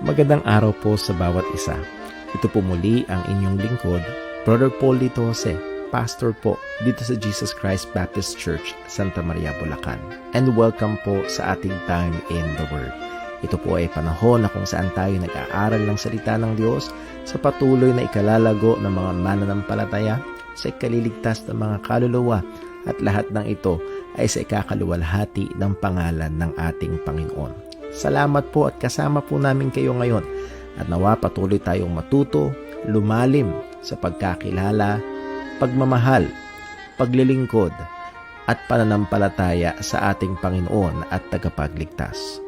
Magandang araw po sa bawat isa. Ito po muli ang inyong lingkod, Brother Paul Litose, pastor po dito sa Jesus Christ Baptist Church, Santa Maria, Bulacan. And welcome po sa ating Time in the Word. Ito po ay panahon na kung saan tayo nag-aaral ng salita ng Diyos sa patuloy na ikalalago ng mga mananampalataya, sa ikaliligtas ng mga kaluluwa, at lahat ng ito ay sa ikakaluwalhati ng pangalan ng ating Panginoon. Salamat po at kasama po namin kayo ngayon at nawa patuloy tayong matuto, lumalim sa pagkakilala, pagmamahal, paglilingkod at pananampalataya sa ating Panginoon at tagapagligtas.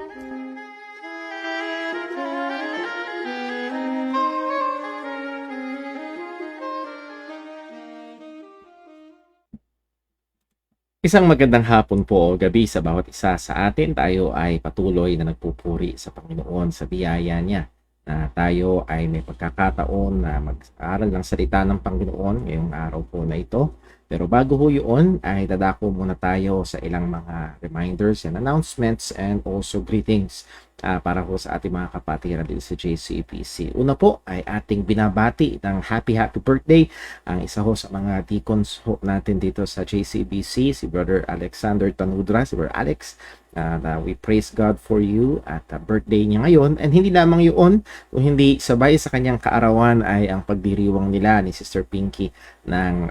Isang magandang hapon po o gabi sa bawat isa sa atin. Tayo ay patuloy na nagpupuri sa Panginoon sa biyaya niya na tayo ay may pagkakataon na mag-aaral ng salita ng Panginoon ngayong araw po na ito. Pero bago ho yun ay dadako muna tayo sa ilang mga reminders and announcements and also greetings para po sa ating mga kapatiran dito sa JCBC. Una po ay ating binabati ng happy birthday ang isa ho sa mga deacons ho natin dito sa JCBC, si Brother Alexander Tanudra, si Brother Alex. We praise God for you at birthday niya ngayon, and hindi lamang yun, kung hindi sabay sa kanyang kaarawan ay ang pagdiriwang nila ni Sister Pinky ng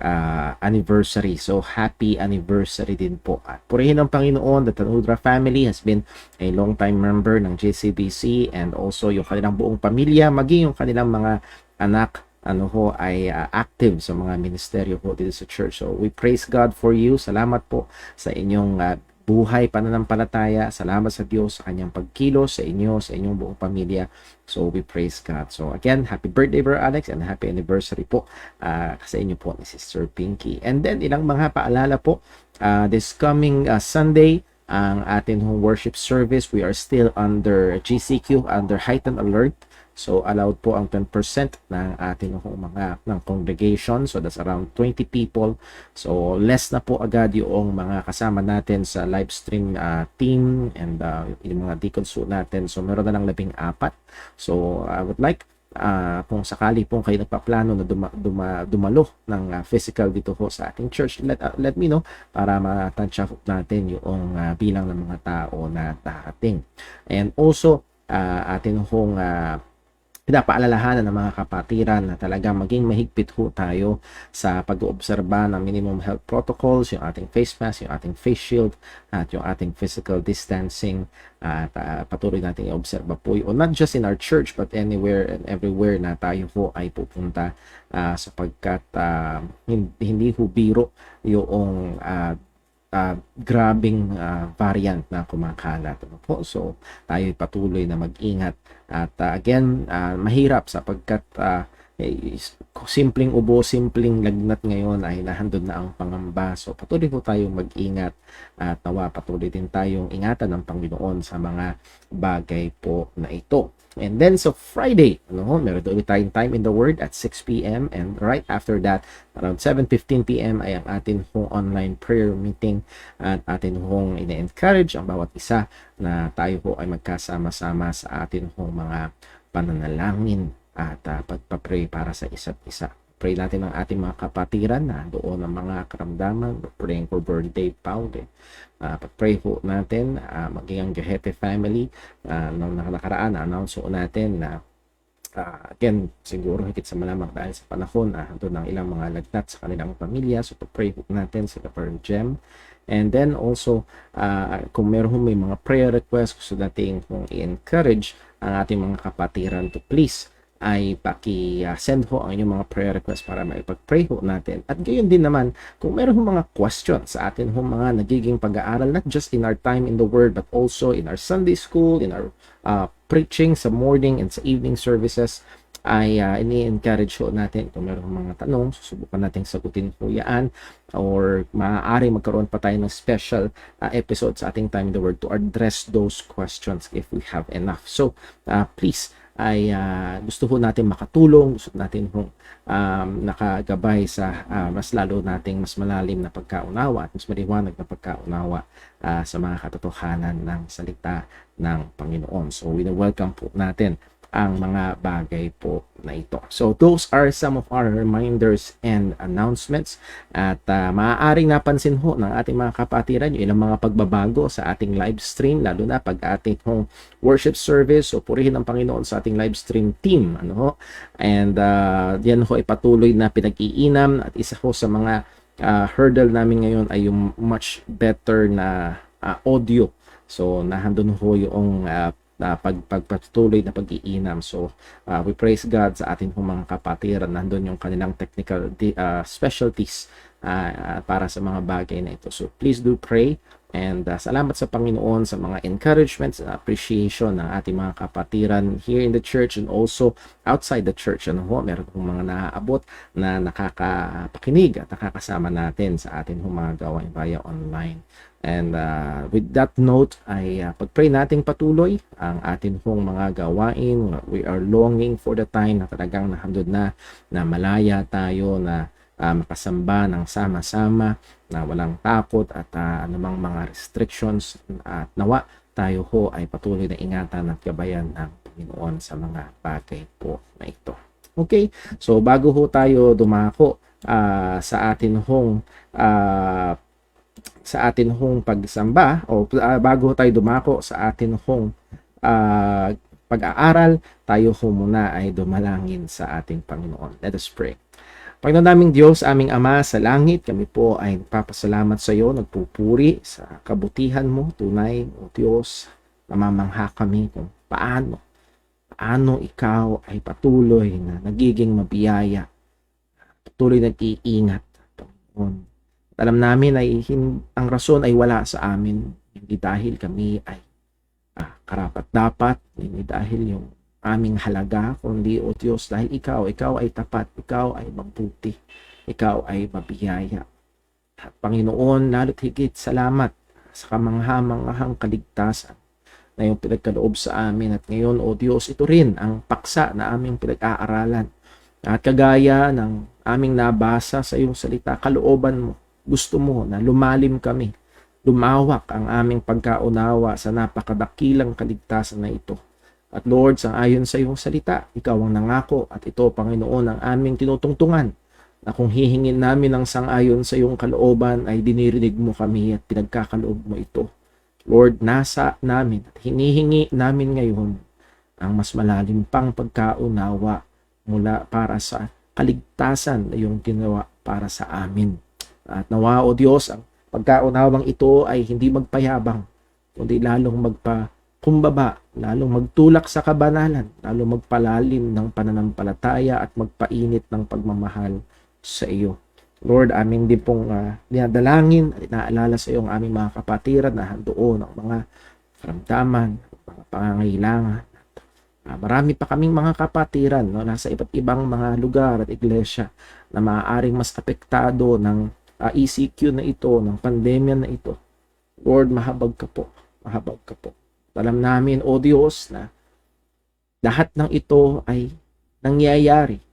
anniversary. So happy anniversary din po at purihin ang Panginoon. The Tanudra family has been a long time member ng JCBC, and also yung kanilang buong pamilya, maging yung kanilang mga anak ay active sa mga ministeryo po dito sa church. So we praise God for you. Salamat po sa inyong buhay, pananampalataya. Salamat sa Diyos sa kanyang pagkilos sa inyo, sa inyong buong pamilya. So we praise God. So again, happy birthday Brother Alex and happy anniversary po sa inyo po ni Sister Pinky. And then ilang mga paalala po, this coming Sunday, ang atin hong worship service, we are still under GCQ, under heightened alert. So allowed po ang 10% ng ating mga ng congregation. So that's around 20 people. So less na po agad yung mga kasama natin sa live stream team and yung mga deacons natin. So meron na lang 14. So I would like kung sakali po kayo nagpaplano na dumalo ng physical dito po sa ating church, let me know para matansya natin yung bilang ng mga tao na darating. And also atin hong pinapaalalahanan ng mga kapatiran na talaga maging mahigpit ho tayo sa pag-oobserba ng minimum health protocols, yung ating face mask, yung ating face shield, at yung ating physical distancing. At patuloy natin i-obserba po yun, not just in our church but anywhere and everywhere na tayo po ay pupunta sapagkat hindi ho biro yung grabing variant na kumakalat po. So tayo patuloy na mag-ingat at again mahirap sapagkat simpleng ubo, simpleng lagnat ngayon ay nahandod na ang pangamba. So patuloy po tayong mag-ingat at nawa patuloy din tayong ingatan ng Panginoon sa mga bagay po na ito. And then so Friday, meron ulit tayong Time in the Word at 6 p.m. and right after that, around 7:15 p.m. ay ang atin hong online prayer meeting at atin hong ina-encourage ang bawat isa na tayo po ay magkasama-sama sa atin hong mga pananalangin at pagpapray para sa isa't isa. Pray natin ang ating mga kapatiran na doon ang mga karamdaman. Praying for birthday Paul. Pag-pray po natin maging ang Gehete family nung nakaraan na-announce natin na again, siguro higit sa malamang dahil sa panahon doon ang ilang mga lagnat sa kanilang pamilya. So pag-pray po natin sa Kapar Gem. And then also kung meron may mga prayer requests, gusto natin kung i-encourage ang ating mga kapatiran to please ay paki-send ho ang inyong mga prayer request para maipag-pray ho natin. At gayon din naman, kung meron ho mga questions sa atin ho mga nagiging pag-aaral, not just in our time in the Word, but also in our Sunday school, in our preaching sa morning and sa evening services, ay ini-encourage ho natin. Kung meron mga tanong, susubukan natin sagutin po yan, or maaari magkaroon pa tayo ng special episode sa ating Time in the Word to address those questions if we have enough. So, please, ay gusto po natin makatulong, gusto natin nakagabay sa mas lalo nating mas malalim na pagkaunawa at mas maliwanag na pagkaunawa sa mga katotohanan ng salita ng Panginoon. So, welcome po natin ang mga bagay po na ito. So those are some of our reminders and announcements, at maaaring napansin ho ng ating mga kapatiran yung ilang mga pagbabago sa ating live stream, lalo na pag ating hong worship service. So purihin ang Panginoon sa ating live stream team, ano ho. And yan ho ay patuloy na pinag-iinam, at isa ho sa mga hurdle namin ngayon ay yung much better na audio. So nahandun ho yung pagpatuloy na pag-iinam. So we praise God sa ating mga kapatiran. Nandun yung kanilang technical specialties para sa mga bagay na ito. So please do pray, and salamat sa Panginoon sa mga encouragements and appreciation ng ating mga kapatiran here in the church and also outside the church. Ano ho, meron pong mga naaabot na nakakapakinig at nakakasama natin sa ating mga gawain via online. And with that note, ay pagpray nating patuloy ang atin hong mga gawain. We are longing for the time na talagang nahandod na malaya tayo, na makasamba ng sama-sama, na walang takot at anumang mga restrictions. At nawa tayo ho ay patuloy na ingatan at gabayan ng Panginoon sa mga bagay po na ito. Okay, so bago ho tayo dumako sa atin hong pagsamba, o bago tayo dumako sa atin hong pag-aaral, tayo ho muna ay dumalangin sa ating Panginoon. Let us pray. Panginoon naming Diyos, aming Ama sa langit, kami po ay nagpapasalamat sa iyo, nagpupuri sa kabutihan mo. Tunay, O Diyos, namamangha kami kung paano ikaw ay patuloy na nagiging mabiyaya, patuloy nag-iingat, Panginoon. Alam namin ay ang rason ay wala sa amin, hindi dahil kami ay karapat-dapat, hindi dahil yung aming halaga, kundi O Diyos, dahil ikaw ay tapat, ikaw ay mabuti, ikaw ay mabiyaya. At Panginoon, lalo't higit salamat sa kamangha-manghang kaligtasan na yung pinagkaloob sa amin. At ngayon, O Diyos, ito rin ang paksa na aming pinag-aaralan. At kagaya ng aming nabasa sa iyong salita, kalooban mo, gusto mo na lumalim kami, lumawak ang aming pagkaunawa sa napakadakilang kaligtasan na ito. At Lord, sangayon sa iyong salita, ikaw ang nangako, at ito, Panginoon, ang aming tinutungtungan, na kung hihingin namin ang sangayon sa iyong kalooban, ay dinirinig mo kami at pinagkakaloob mo ito. Lord, nasa namin at hinihingi namin ngayon ang mas malalim pang pagkaunawa mula para sa kaligtasan na iyong ginawa para sa amin. At nawa, O Diyos, ang pagkaunawang ito ay hindi magpayabang, kundi lalong magpakumbaba, lalong magtulak sa kabanalan, lalong magpalalim ng pananampalataya at magpainit ng pagmamahal sa iyo. Lord, aming din pong dinadalangin at inaalala sa iyo ang aming mga kapatiran na doon ang mga karamdaman, mga pangangailangan. Marami pa kaming mga kapatiran, no, nasa iba't ibang mga lugar at iglesia na maaaring mas apektado ng ECQ na ito, ng pandemya na ito. Lord, mahabag ka po. Mahabag ka po. Alam namin, O Diyos, na lahat ng ito ay nangyayari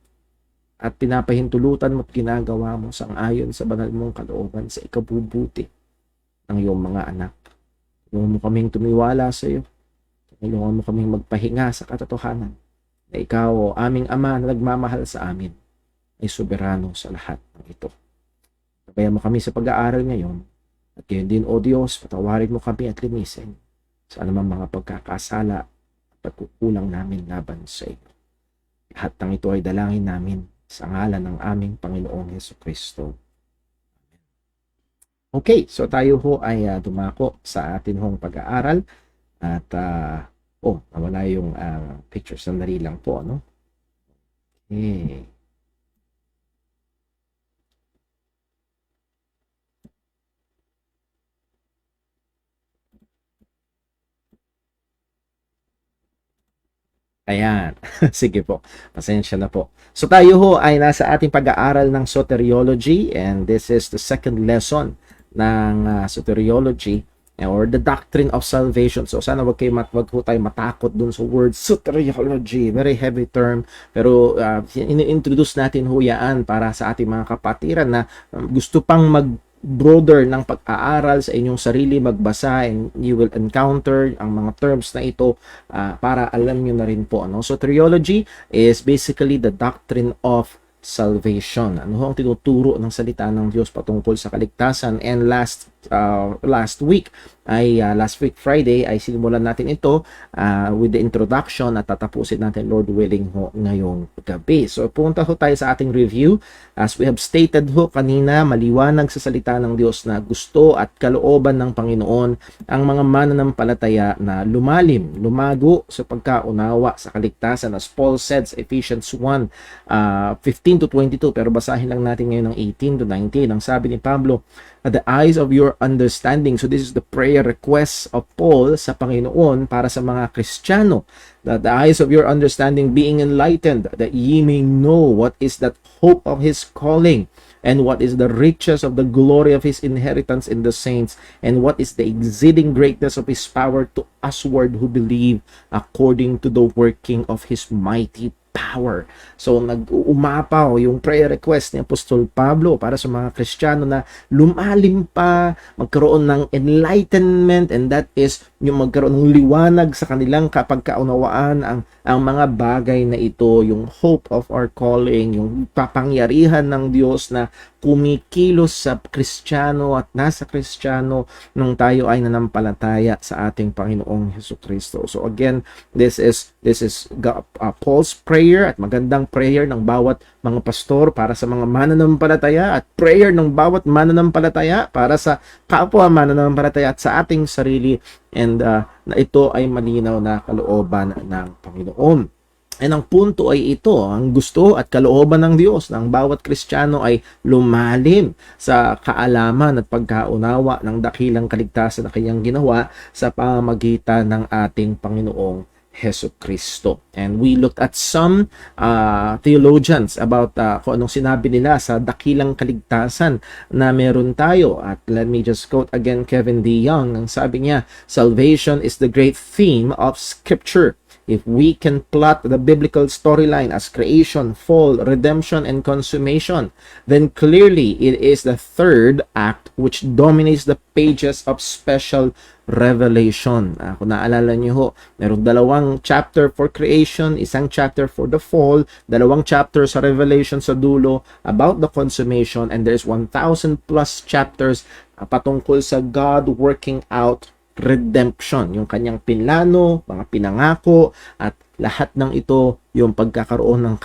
at pinapahintulutan mo at ginagawa mo sang-ayon sa banal mong kalooban sa ikabubuti ng iyong mga anak. Tulungan mo kaming tumiwala sa iyo. Tulungan mo kaming magpahinga sa katotohanan na ikaw, o aming Ama na nagmamahal sa amin, ay soberano sa lahat ng ito. Gabayan mo kami sa pag-aaral ngayon, at gayon din, O Diyos, patawarin mo kami at linisin sa anumang mga pagkakasala at pagkukulang namin laban sa iyo. Lahat ng ito ay dalangin namin sa ngalan ng aming Panginoong Jesucristo. Okay, so tayo ho ay dumako sa atin hong pag-aaral, at nawala yung picture, sandali lang po, no? Okay. Ayan. Sige po. Pasensya na po. So tayo ho ay nasa ating pag-aaral ng soteriology, and this is the second lesson ng soteriology, or the doctrine of salvation. So sana wag ho tayo matakot dun sa word soteriology. Very heavy term. Pero ini-introduce natin ho yan para sa ating mga kapatiran na gusto pang broader ng pag-aaral sa inyong sarili, magbasa, and you will encounter ang mga terms na ito para alam nyo na rin po. Ano? So, theology is basically the doctrine of salvation. Ano ho ang tinuturo ng salita ng Diyos patungkol sa kaligtasan? And last week Friday ay sinimulan natin ito with the introduction at tatapusin natin Lord willing ho ngayong gabi. So punta ho tayo sa ating review. As we have stated ho kanina, maliwanag sa salita ng Diyos na gusto at kalooban ng Panginoon ang mga mananampalataya na lumago sa pagkaunawa sa kaligtasan, as Paul said sa Ephesians 1 15 to 22, pero basahin lang natin ngayon ng 18 to 19. Ang sabi ni Pablo, the eyes of your understanding. So this is the prayer request of Paul sa Panginoon para sa mga Kristiyano. That the eyes of your understanding being enlightened, that ye may know what is that hope of his calling, and what is the riches of the glory of his inheritance in the saints, and what is the exceeding greatness of his power to usward who believe, according to the working of his mighty power. So nag-uumapaw yung prayer request ni Apostol Pablo para sa mga Kristiyano na lumalim pa, magkaroon ng enlightenment, and that is yung magkaroon ng liwanag sa kanilang kapagkaunawaan ang mga bagay na ito, yung hope of our calling, yung papangyarihan ng Diyos na kumikilos sa Kristiyano at nasa Kristiyano nung tayo ay nanampalataya sa ating Panginoong Hesukristo. So again, this is Paul's prayer at magandang prayer ng bawat mga pastor para sa mga mananampalataya at prayer ng bawat mananampalataya para sa kapwa mananampalataya at sa ating sarili, and na ito ay malinaw na kalooban ng Panginoon. And ang punto ay ito, ang gusto at kalooban ng Diyos ng bawat Kristiyano ay lumalim sa kaalaman at pagkaunawa ng dakilang kaligtasan na kanyang ginawa sa pamamagitan ng ating Panginoong Hesukristo. And we looked at some theologians about kung anong sinabi nila sa dakilang kaligtasan na meron tayo. At let me just quote again Kevin D. Young. Ang sabi niya, salvation is the great theme of Scripture. If we can plot the biblical storyline as creation, fall, redemption, and consummation, then clearly it is the third act which dominates the pages of special revelation. Kung naalala niyo ho, meron dalawang chapter for creation, isang chapter for the fall, dalawang chapter sa revelation sa dulo about the consummation, and there's 1,000 plus chapters patungkol sa God working out redemption, yung kanyang pinlano, mga pinangako, at lahat ng ito yung pagkakaroon ng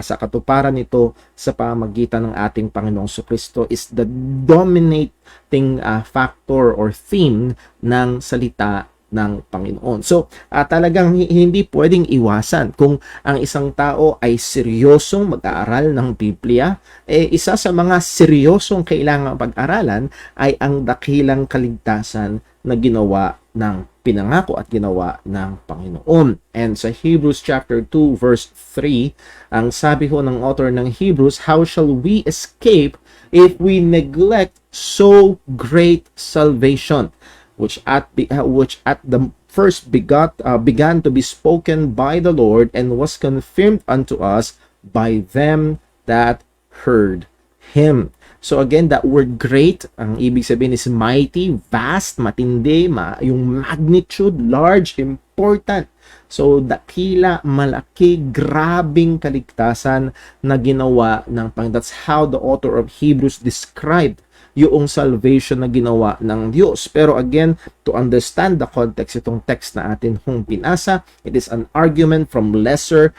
sa katuparan nito sa pamamagitan ng ating Panginoong Kristo is the dominating factor or theme ng salita ng Panginoon. So, talagang hindi pwedeng iwasan kung ang isang tao ay seryosong mag-aaral ng Biblia, isa sa mga seryosong kailangang pag-aralan ay ang dakilang kaligtasan na ginawa ng pinangako at ginawa ng Panginoon. And sa Hebrews chapter 2 verse 3, ang sabi ho ng author ng Hebrews, how shall we escape if we neglect so great salvation, which at the first began to be spoken by the Lord, and was confirmed unto us by them that heard him. So again, that word great, ang ibig sabihin is mighty, vast, matindi, yung magnitude, large, important. So dakila, malaki, grabing kaligtasan na ginawa ng Panginoon. That's how the author of Hebrews described yung salvation na ginawa ng Diyos. Pero again, to understand the context, itong text na atin hong pinasa, it is an argument from lesser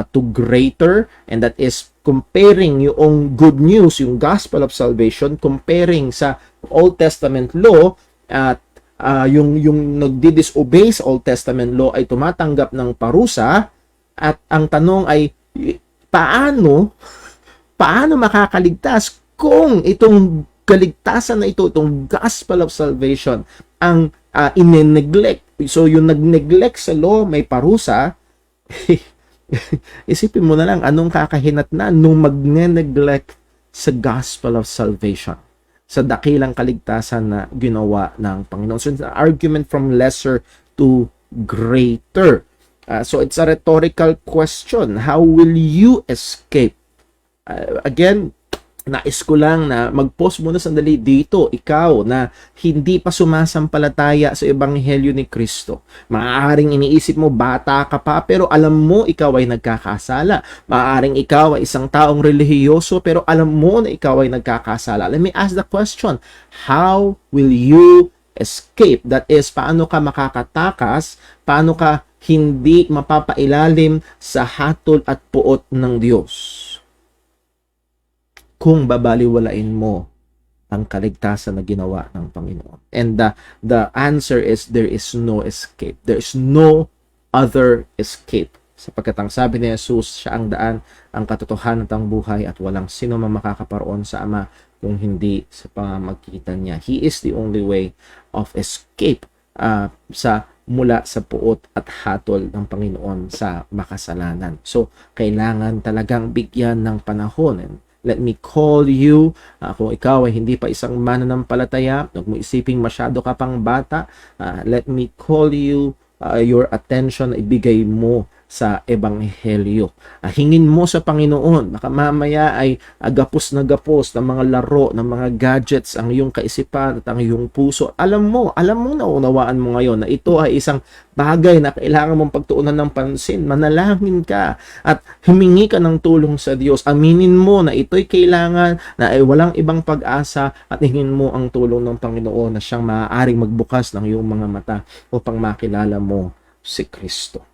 to greater, and that is comparing yung good news, yung gospel of salvation, comparing sa Old Testament law, at yung nagdi-disobey sa Old Testament law ay tumatanggap ng parusa, at ang tanong ay paano makakaligtas kung itong kaligtasan na ito, itong gospel of salvation, ang ine-neglect. So, yung nag-neglect sa law, may parusa, isipin mo na lang, anong kakahinatnan nung magne-neglect sa gospel of salvation, sa dakilang kaligtasan na ginawa ng Panginoon. So, it's an argument from lesser to greater. So, it's a rhetorical question. How will you escape? Again, Nais ko lang na mag-pause muna sandali dito, ikaw na hindi pa sumasampalataya sa Ebanghelyo ni Kristo. Maaaring iniisip mo, bata ka pa, pero alam mo ikaw ay nagkakasala. Maaaring ikaw ay isang taong relihiyoso, pero alam mo na ikaw ay nagkakasala. Let me ask the question, how will you escape? That is, paano ka makakatakas? Paano ka hindi mapapailalim sa hatol at puot ng Diyos kung babaliwalain mo ang kaligtasan na ginawa ng Panginoon? And the answer is there is no escape. There is no other escape. Sapagkat ang sabi ni Jesus, siya ang daan, ang katotohanan at ang buhay, at walang sino man makakaparoon sa Ama kung hindi sa pamamagitan niya. He is the only way of escape mula sa puot at hatol ng Panginoon sa makasalanan. So, kailangan talagang bigyan ng panahon. And let me call you, kung ikaw ay hindi pa isang mananampalataya, huwag mo isiping masyado ka pang bata, let me call you, your attention, ibigay mo sa Ebanghelyo. Hingin mo sa Panginoon, baka mamaya ay gapos na gapos ng mga laro, ng mga gadgets, ang iyong kaisipan at ang iyong puso. Alam mo, naunawaan mo ngayon na ito ay isang bagay na kailangan mong pagtuunan ng pansin. Manalangin ka at humingi ka ng tulong sa Diyos. Aminin mo na ito'y kailangan, na ay walang ibang pag-asa, at hingin mo ang tulong ng Panginoon na siyang maaaring magbukas ng iyong mga mata upang makilala mo si Kristo.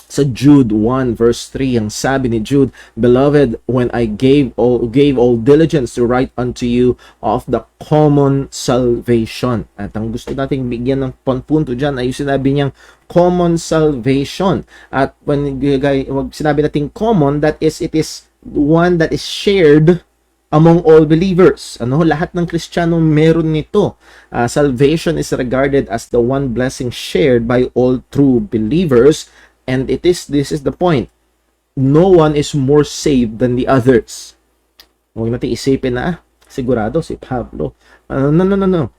Sa Jude 1 verse 3, ang sabi ni Jude, "Beloved, when I gave all diligence to write unto you of the common salvation." At ang gusto nating bigyan ng punto dyan ay yung sinabi niyang common salvation. At when sinabi nating common, that is, it is one that is shared among all believers. Lahat ng Kristiyano meron nito. Salvation is regarded as the one blessing shared by all true believers. And this is the point. No one is more saved than the others. Huwag natin isipin na, sigurado si Pablo. No.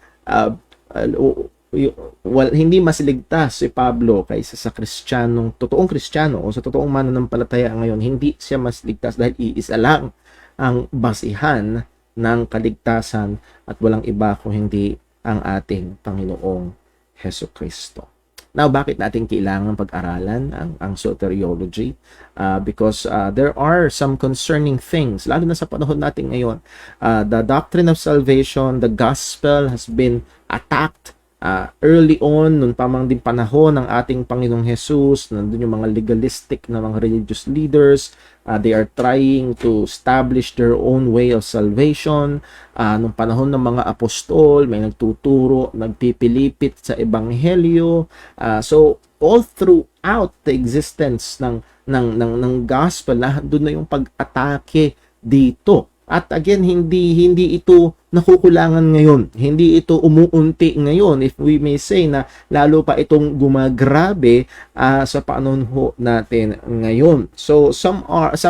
Hindi mas ligtas si Pablo kaysa sa totoong Kristiyano o sa totoong mananampalataya ngayon. Hindi siya mas ligtas dahil iisa lang ang basihan ng kaligtasan at walang iba kung hindi ang ating Panginoong Hesukristo. Now, bakit natin kailangan pag-aralan ang soteriology? Because there are some concerning things, lalo na sa panahon natin ngayon. The doctrine of salvation, the gospel has been attacked early on, nun pamang din panahon ng ating Panginoong Jesus. Nandun yung mga legalistic na mga religious leaders. They are trying to establish their own way of salvation. Nung panahon ng mga apostol, may nagtuturo, nagpipilipit sa Ebanghelyo. So, all throughout the existence ng gospel, doon na yung pag-atake dito. At again, hindi ito nakukulangan ngayon. Hindi ito umuunti ngayon. If we may say na lalo pa itong gumagrabe sa panahon natin ngayon. So some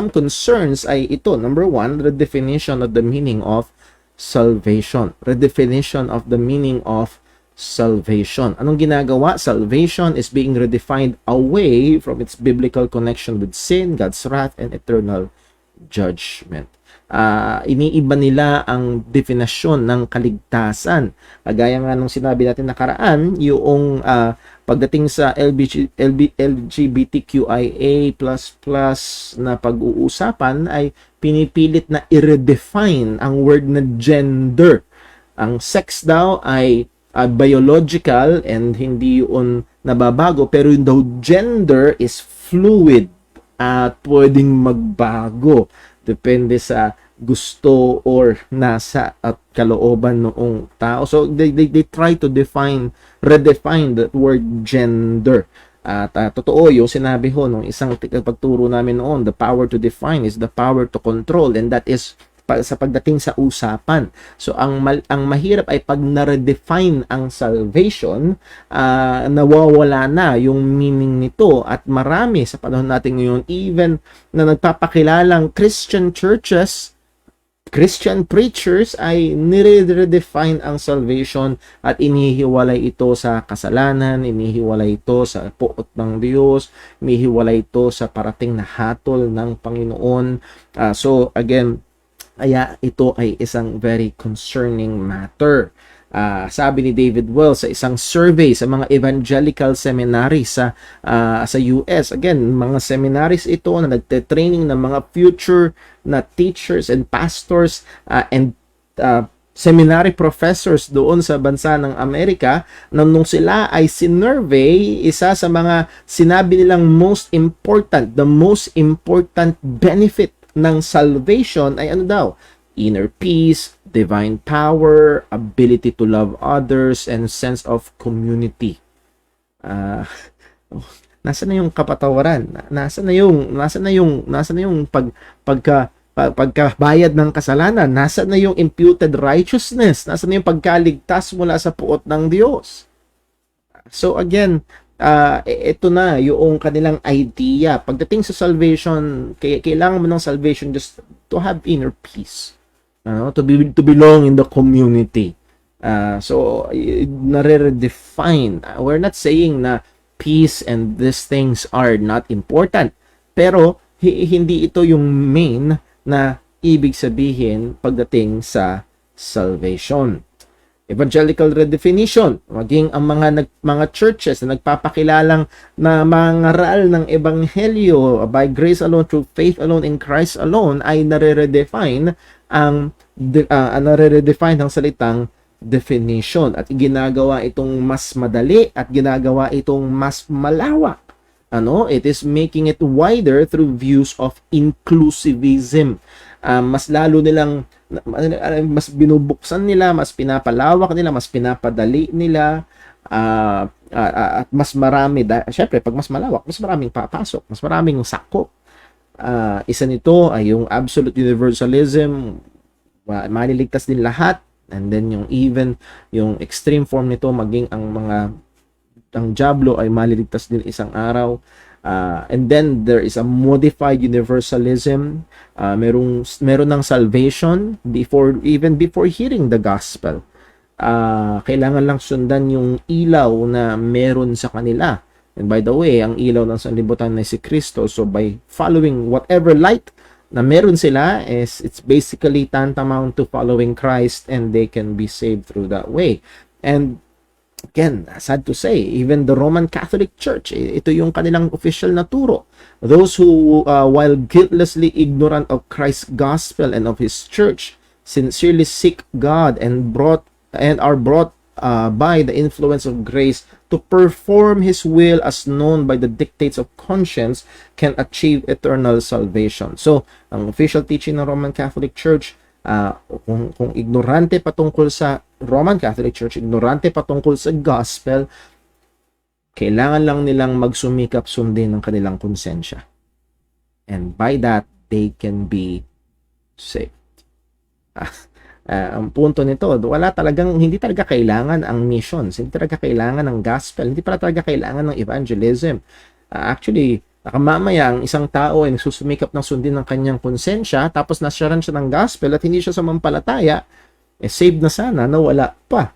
concerns ay ito. Number one, redefinition of the meaning of salvation. Redefinition of the meaning of salvation. Anong ginagawa? Salvation is being redefined away from its biblical connection with sin, God's wrath, and eternal judgment. Iniiba nila ang definasyon ng kaligtasan. Kagaya nga nung sinabi natin nakaraan, yung pagdating sa LGBTQIA++ na pag-uusapan ay pinipilit na i-redefine ang word na gender. Ang sex daw ay biological and hindi yun nababago, pero yung daw gender is fluid at pwedeng magbago. Depende sa gusto or nasa at kalooban noong tao. So they try to redefine that word gender. At totoo yung sinabi ho nung isang pagturo namin noon, the power to define is the power to control, and that is sa pagdating sa usapan. So ang mahirap ay pag na-redefine ang salvation, nawawala na yung meaning nito, at marami sa panahon natin ngayon even na nagpapakilalang Christian churches, Christian preachers ay nire-redefine ang salvation at inihiwalay ito sa kasalanan, inihiwalay ito sa puot ng Diyos, inihiwalay ito sa parating na hatol ng Panginoon. So again, Kaya ito ay isang very concerning matter. Sabi ni David Wells sa isang survey sa mga evangelical seminaries sa US. Again, mga seminaries ito na nagte-training ng mga future na teachers and pastors and seminary professors doon sa bansa ng Amerika. Nung sila ay sinurvey, isa sa mga sinabi nilang the most important benefit ng salvation ay ano daw? Inner peace, divine power, ability to love others, and sense of community. Nasa na yung kapatawaran? Nasa na yung pagkabayad ng kasalanan? Nasa na yung imputed righteousness? Nasa na yung pagkaligtas mula sa puot ng Diyos? So again, ito na yung kanilang idea. Pagdating sa salvation, kailangan mo ng salvation just to have inner peace. To belong in the community. So, nare-redefine. We're not saying na peace and these things are not important. Pero, hindi ito yung main na ibig sabihin pagdating sa salvation. Evangelical redefinition, maging ang mga churches na nagpapakilalang na mangaral ng ebanghelyo by grace alone, through faith alone, in Christ alone, ay nare-redefine ang salitang definition at ginagawa itong mas madali at ginagawa itong mas malawak. It is making it wider through views of inclusivism. Mas lalo nilang mas binubuksan nila, mas pinapalawak nila, mas pinapadali nila, at mas marami. Syempre, pag mas malawak, mas maraming papasok, mas maraming sakop. Isa nito ay yung absolute universalism, maliligtas din lahat, and then yung extreme form nito, maging ang diablo ay maliligtas din isang araw. And then there is a modified universalism. Meron ng salvation even before hearing the gospel. Kailangan lang sundan yung ilaw na meron sa kanila. And by the way, ang ilaw ng sanlibutan ay si Kristo. So by following whatever light na meron sila, it's basically tantamount to following Christ, and they can be saved through that way. And again, sad to say, even the Roman Catholic Church, ito yung kanilang official na turo. Those who, while guiltlessly ignorant of Christ's gospel and of His church, sincerely seek God and are brought by the influence of grace to perform His will as known by the dictates of conscience, can achieve eternal salvation. So, ang official teaching ng Roman Catholic Church, kung ignorante patungkol sa Roman Catholic Church, ignorante patungkol sa gospel, kailangan lang nilang magsumikap sundin ng kanilang konsensya. And by that, they can be saved. Ang punto nito, hindi talaga kailangan ang missions, hindi talaga kailangan ng gospel, hindi pala talaga kailangan ng evangelism. Actually, nakamamaya ang isang tao ay nagsusumikap ng sundin ng kanyang konsensya, tapos nasyaran siya ng gospel at hindi siya sumampalataya, saved na sana, nawala pa.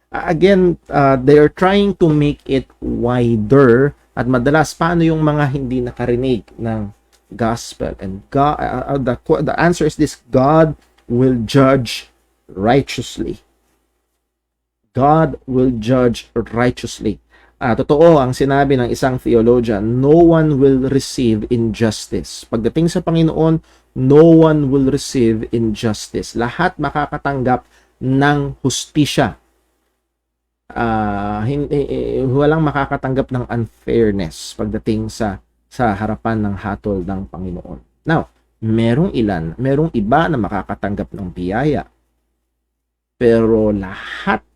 Again, they are trying to make it wider, at madalas, paano yung mga hindi nakarinig ng gospel? And God, the answer is this: God will judge righteously. God will judge righteously. Totoo ang sinabi ng isang theologian, no one will receive injustice. Pagdating sa Panginoon, no one will receive injustice. Lahat makakatanggap ng hustisya. Walang makakatanggap ng unfairness pagdating sa harapan ng hatol ng Panginoon. Now, merong iba na makakatanggap ng biyaya. Pero lahat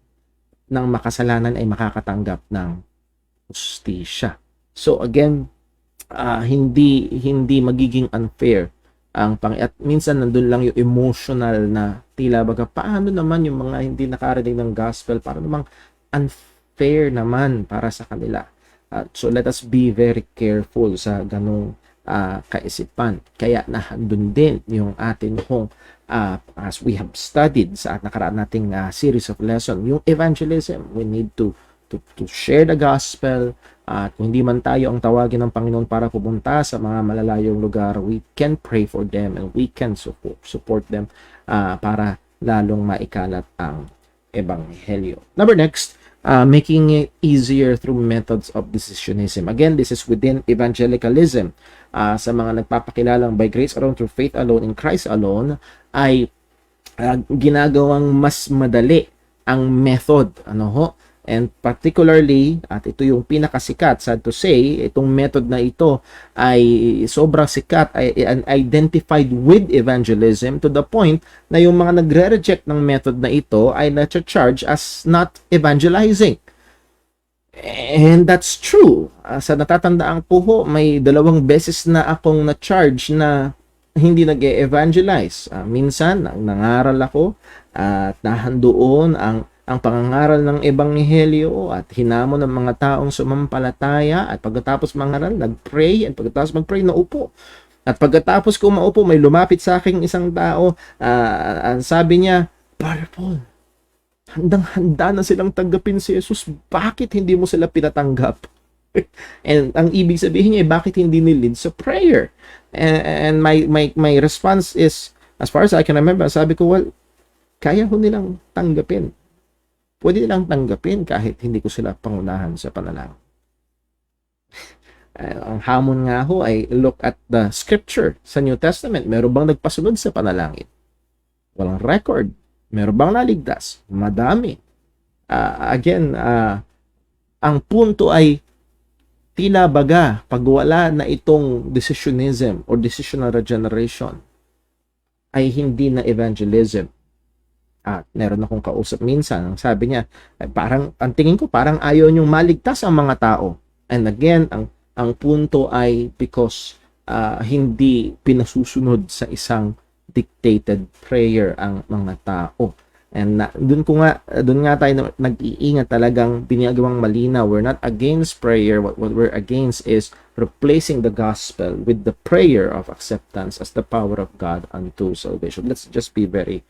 ng makasalanan ay makakatanggap ng hustisya. So again, hindi magiging unfair at minsan nandun lang yung emotional na tila baga, paano naman yung mga hindi nakarinig ng gospel, para namang unfair naman para sa kanila. So let us be very careful sa ganong kaisipan. Kaya nahandun din yung atin as we have studied sa nakaraan nating series of lesson, yung evangelism. We need to to share the gospel. At kung hindi man tayo ang tawagin ng Panginoon para pumunta sa mga malalayong lugar, we can pray for them and we can support them para lalong maikalat ang ebanghelyo. Number next, making it easier through methods of decisionism. Again, this is within evangelicalism. Sa mga nagpapakilalang by grace alone, through faith alone, in Christ alone, ay ginagawang mas madali ang method, and particularly, at ito yung pinakasikat, sad to say, itong method na ito ay sobrang sikat, ay identified with evangelism to the point na yung mga nagre-reject ng method na ito ay na-charge as not evangelizing. And that's true. Sa natatandaan ko ho, may 2 beses na akong na-charge na hindi nag-evangelize. Minsan, nangaral ako at nahandoon ang pangangaral ng ebanghelyo at hinamon ng mga taong sumampalataya, at pagkatapos mangaral, nag-pray, at pagkatapos mag-pray, naupo. At pagkatapos ko maupo, may lumapit sa akin isang tao, sabi niya, Brother Paul, handang-handa na silang tanggapin si Jesus, bakit hindi mo sila pinatanggap? And ang ibig sabihin niya, bakit hindi nilid sa prayer? And my response is, as far as I can remember, sabi ko, well, kaya ho nilang tanggapin. Pwede nilang tanggapin kahit hindi ko sila pangunahan sa panalangin. Ang hamon nga ho ay look at the scripture sa New Testament. Meron bang nagpasunod sa panalangin? Walang record. Meron bang naligtas? Madami. Again, ang punto ay tila baga pag wala na itong decisionism or decisional regeneration ay hindi na evangelism. At meron akong kausap minsan, ang sabi niya, parang, ang tingin ko, parang ayaw niyong maligtas ang mga tao. And again, ang punto ay because hindi pinasusunod sa isang dictated prayer ang mga tao. And doon nga tayo nag-iingat, talagang binigawang malinaw. We're not against prayer. What we're against is replacing the gospel with the prayer of acceptance as the power of God unto salvation. Let's just be very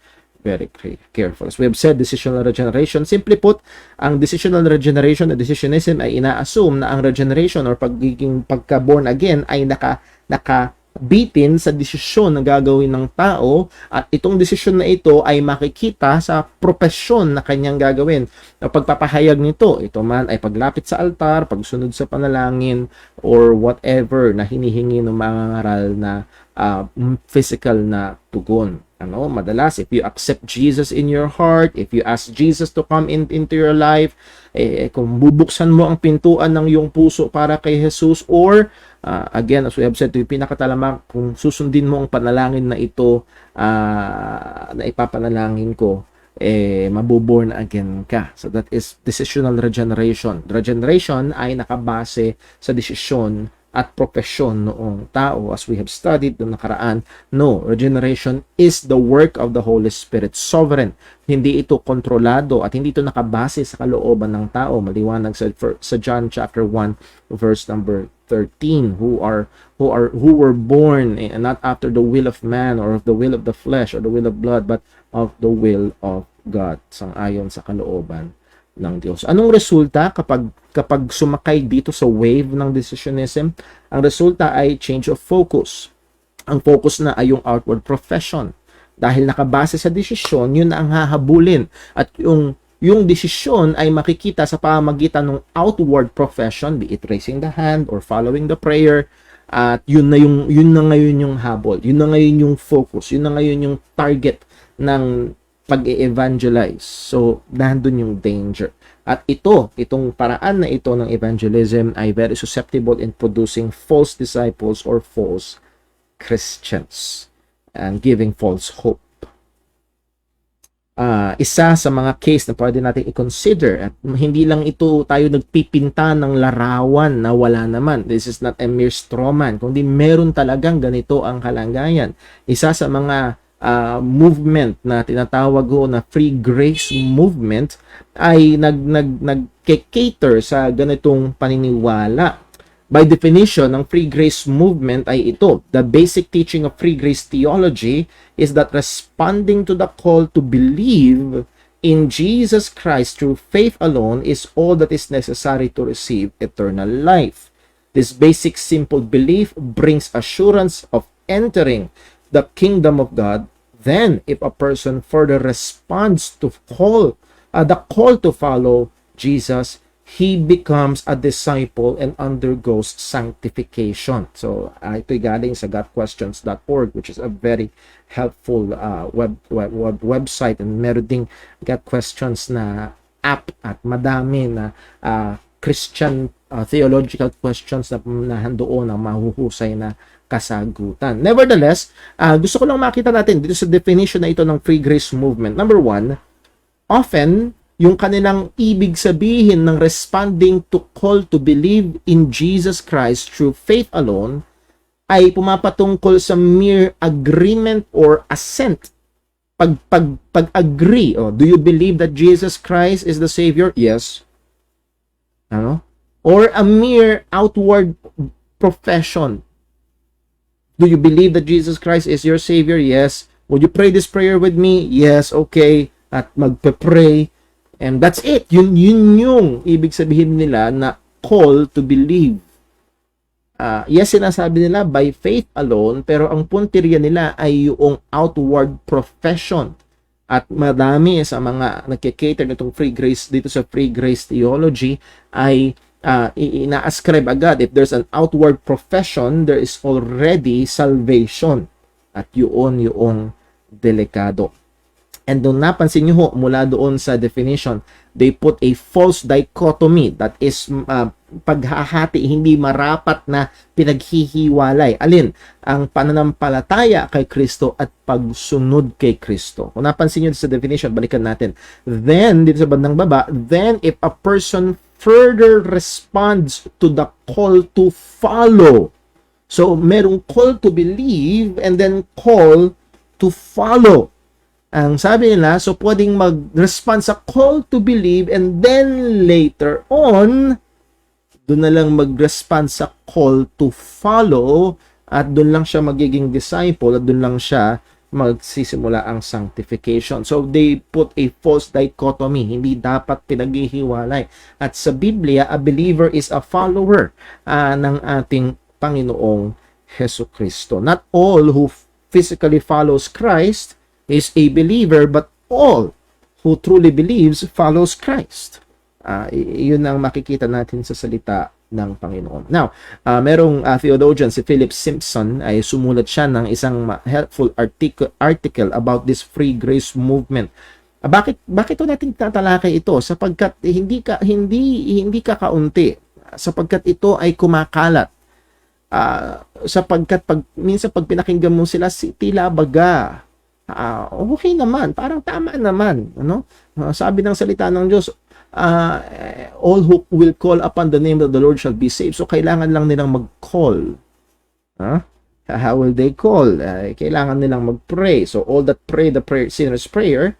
careful. As we have said, decisional regeneration, simply put, ang decisional regeneration o decisionism ay ina-assume na ang regeneration or pagka-born again ay nakabitin sa desisyon na gagawin ng tao, at itong desisyon na ito ay makikita sa propesyon na kanyang gagawin. O pagpapahayag nito, ito man ay paglapit sa altar, pagsunod sa panalangin, or whatever na hinihingi ng mga ngaral na physical na tugon. Madalas, if you accept Jesus in your heart, if you ask Jesus to come into your life, kung bubuksan mo ang pintuan ng iyong puso para kay Jesus, or again, as we have said, yung pinakatalamak, kung susundin mo ang panalangin na ito na ipapanalangin ko, mabuborn again ka. So that is decisional regeneration. Regeneration ay nakabase sa desisyon at propesyon noong tao. As we have studied noong nakaraan, no, regeneration is the work of the Holy Spirit, sovereign. Hindi ito kontrolado at hindi ito nakabase sa kalooban ng tao. Maliwanag sa John chapter 1 verse number 13, who were born not after the will of man or of the will of the flesh or the will of blood, but of the will of God, sang-ayon sa kalooban ng Diyos. Anong resulta kapag sumakay dito sa wave ng decisionism? Ang resulta ay change of focus. Ang focus na ay yung outward profession. Dahil nakabase sa desisyon, yun na ang hahabulin. At yung desisyon ay makikita sa pamamagitan ng outward profession, be it raising the hand or following the prayer. At yun na ngayon yung habol. Yun na ngayon yung focus. Yun na ngayon yung target ng pag-evangelize. So, nandun yung danger. At itong paraan na ito ng evangelism ay very susceptible in producing false disciples or false Christians and giving false hope. Isa sa mga case na pwede natin i-consider, at hindi lang ito tayo nagpipinta ng larawan na wala naman. This is not a mere straw man, kundi meron talagang ganito ang kalagayan. Isa sa mga movement na tinatawag ho na free grace movement ay nag-cater sa ganitong paniniwala. By definition, ang free grace movement ay ito. The basic teaching of free grace theology is that responding to the call to believe in Jesus Christ through faith alone is all that is necessary to receive eternal life. This basic simple belief brings assurance of entering the kingdom of God. Then, if a person further responds to the call to follow Jesus, he becomes a disciple and undergoes sanctification. So, ito'y galing sa gotquestions.org, which is a very helpful website, and meron ding Got Questions na app, at madami na Christian theological questions na nandoon ang mahuhusay na kasagutan. Nevertheless, gusto ko lang makita natin dito sa definition na ito ng free grace movement. Number one, often yung kanilang ibig sabihin ng responding to call to believe in Jesus Christ through faith alone ay pumapatungkol sa mere agreement or assent. Pag-agree. Do you believe that Jesus Christ is the Savior? Yes. Ano? Or a mere outward profession. Do you believe that Jesus Christ is your Savior? Yes. Would you pray this prayer with me? Yes. Okay. At magpe-pray. And that's it. Yun yung ibig sabihin nila na call to believe. Yes, sinasabi nila by faith alone, pero ang punteriya nila ay yung outward profession. At madami sa mga nagkikater nitong free grace dito sa free grace theology ay ina-ascribe agad, if there's an outward profession, there is already salvation. At yun yung delikado. And doon napansin nyo ho, mula doon sa definition, they put a false dichotomy, that is paghahati, hindi marapat na pinaghihiwalay. Alin? Ang pananampalataya kay Kristo at pagsunod kay Kristo. Kung napansin nyo sa definition, balikan natin. Then, dito sa bandang baba, then if a person further responds to the call to follow. So, merong call to believe and then call to follow. Ang sabi nila, so pwedeng mag-respond sa call to believe and then later on, doon na lang mag-respond sa call to follow at doon lang siya magiging disciple at doon lang siya magsisimula ang sanctification. So they put a false dichotomy. Hindi dapat pinaghihiwalay. At sa Biblia, a believer is a follower ng ating Panginoong Jesucristo. Not all who physically follows Christ is a believer, but all who truly believes follows Christ. Yun ang makikita natin sa salita ng Panginoon. Now, merong theologian, si Philip Simpson, ay sumulat siya ng isang helpful article about this free grace movement. Bakit ito natin tatalakay ito? Sapagkat hindi ka kaunti. Sapagkat ito ay kumakalat. Sapagkat minsan pag pinakinggan mo sila, tila baga, okay naman, parang tama naman, ano? Sabi ng salita ng Diyos, all who will call upon the name of the Lord shall be saved. So kailangan lang nilang mag-call. How will they call? Kailangan nilang mag-pray. So all that pray the sinner's prayer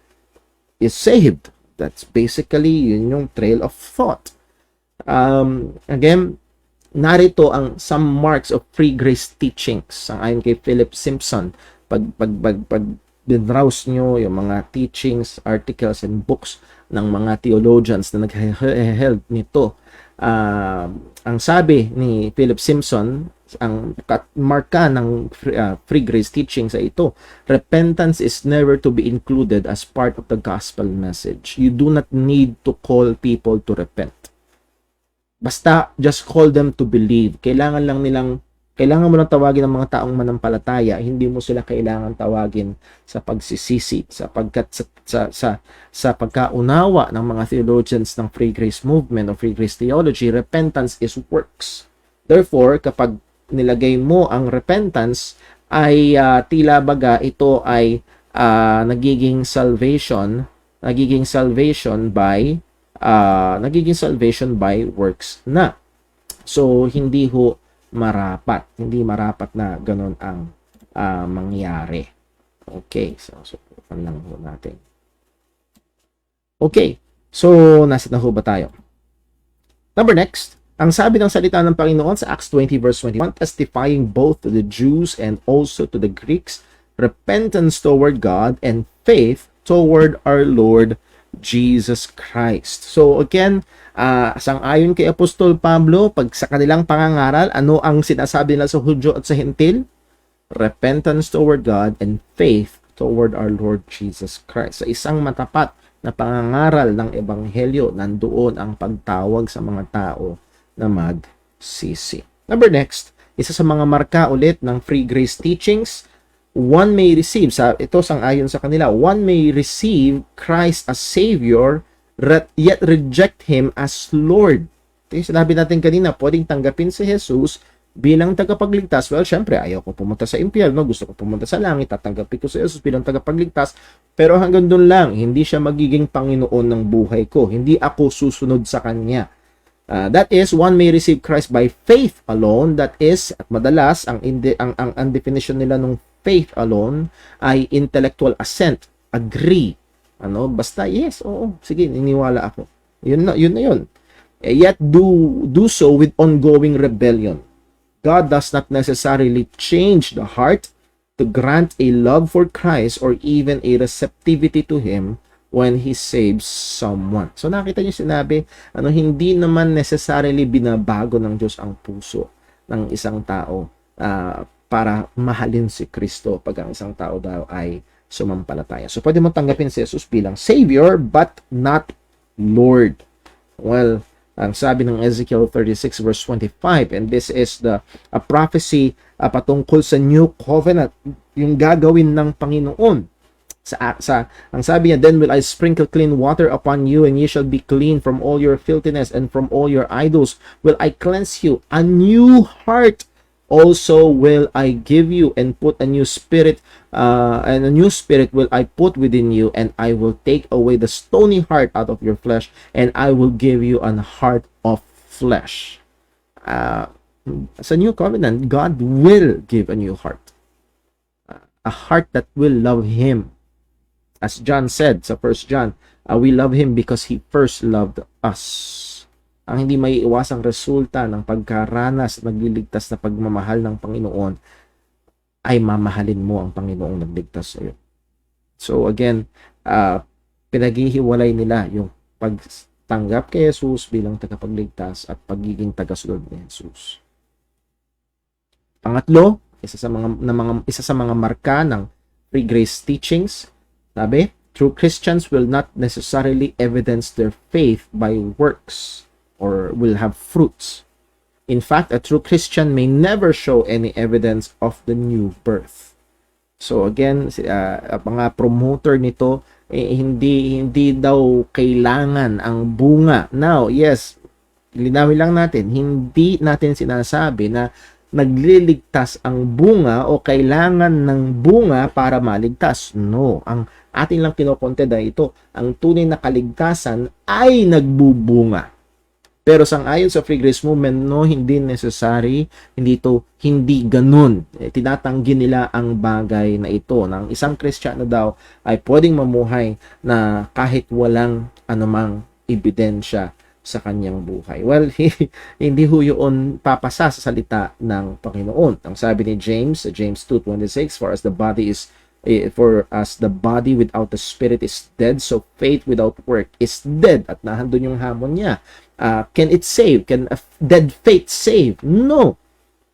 is saved. That's basically yun yung trail of thought. Again, narito ang some marks of free grace teachings. Ang ayon kay Philip Simpson, pag browse nyo yung mga teachings, articles, and books ng mga theologians na nag-held nito. Ang sabi ni Philip Simpson, ang marka ng free grace teaching sa ito, repentance is never to be included as part of the gospel message. You do not need to call people to repent. Basta, just call them to believe. Kailangan mo lang tawagin ang mga taong manampalataya, hindi mo sila kailangan tawagin sa pagsisisi, sapagkat sa pagkaunawa ng mga theologians ng free grace movement o free grace theology, repentance is works. Therefore, kapag nilagay mo ang repentance, ay tila baga ito ay nagiging salvation by works na. So, hindi marapat na ganun ang mangyari. Okay, so subukan lang ho natin. Okay, so nasa na ho ba tayo? Next, ang sabi ng salita ng Panginoon sa Acts 20 verse 21, testifying both to the Jews and also to the Greeks, repentance toward God and faith toward our Lord Jesus Christ. So again, sang-ayon kay Apostol Pablo, pag sa kanilang pangangaral, ano ang sinasabi nila sa Hudyo at sa Hentil? Repentance toward God and faith toward our Lord Jesus Christ. Sa isang matapat na pangangaral ng Ebanghelyo, nandoon ang pagtawag sa mga tao na magsisi. Number next, isa sa mga marka ulit ng free grace teachings, one may receive, ito sang-ayon sa kanila, one may receive Christ as Savior, yet reject Him as Lord. Ito yung sinabi natin kanina, pwedeng tanggapin si Jesus bilang tagapagligtas. Well, syempre, ayaw ko pumunta sa impyerno, gusto ko pumunta sa langit, tatanggapin ko si Jesus bilang tagapagligtas, pero hanggang doon lang, hindi siya magiging Panginoon ng buhay ko. Hindi ako susunod sa Kanya. That is, one may receive Christ by faith alone. That is, at madalas, ang definition nila ng faith alone ay intellectual assent, agree. Basta, yes, oo, sige, niniwala ako. Yun na yun. Yet do so with ongoing rebellion. God does not necessarily change the heart to grant a love for Christ or even a receptivity to Him when He saves someone. So nakita niyo sinabi, hindi naman necessarily binabago ng Diyos ang puso ng isang tao para mahalin si Kristo pag ang isang tao daw ay sumampalataya. So pwede mo tanggapin si Jesus bilang Savior but not Lord. Well, ang sabi ng Ezekiel 36 verse 25, and this is a prophecy patungkol sa new covenant, yung gagawin ng Panginoon. Ang sabi niya, then will I sprinkle clean water upon you, and ye shall be clean from all your filthiness, and from all your idols will I cleanse you. A new heart also will I give you, and put a new spirit, and a new spirit will I put within you, and I will take away the stony heart out of your flesh, and I will give you an heart of flesh. Sa new covenant, God will give a new heart, a heart that will love Him. As John said sa 1 John, we love Him because He first loved us. Ang hindi may iwasang resulta ng pagkaranas at nagliligtas na pagmamahal ng Panginoon ay mamahalin mo ang Panginoong nagligtas sa iyo. So again, pinaghihiwalay nila yung pagtanggap kay Jesus bilang tagapagligtas at pagiging tagasunod ni Jesus. Pangatlo, isa sa mga marka ng free grace teachings, sabi, true Christians will not necessarily evidence their faith by works or will have fruits. In fact, a true Christian may never show any evidence of the new birth. So again, mga promoter nito, hindi daw kailangan ang bunga. Now, yes, linawin lang natin, hindi natin sinasabi na nagliligtas ang bunga o kailangan ng bunga para maligtas. No, ang atin lang kinokontenda ito, ang tunay na kaligtasan ay nagbubunga. Pero sang-ayon sa Free Grace Movement, no, hindi necessary, hindi ganun. Tinatanggi nila ang bagay na ito. Nang isang Kristiyano daw ay pwedeng mamuhay na kahit walang anumang ebidensya sa kanyang buhay. Well, hindi ho yun papasa sa salita ng Panginoon. Ang sabi ni James 2:26, for as the body without the spirit is dead, so faith without work is dead. At nahandun yung hamon niya. Can it save? Can a dead faith save? No.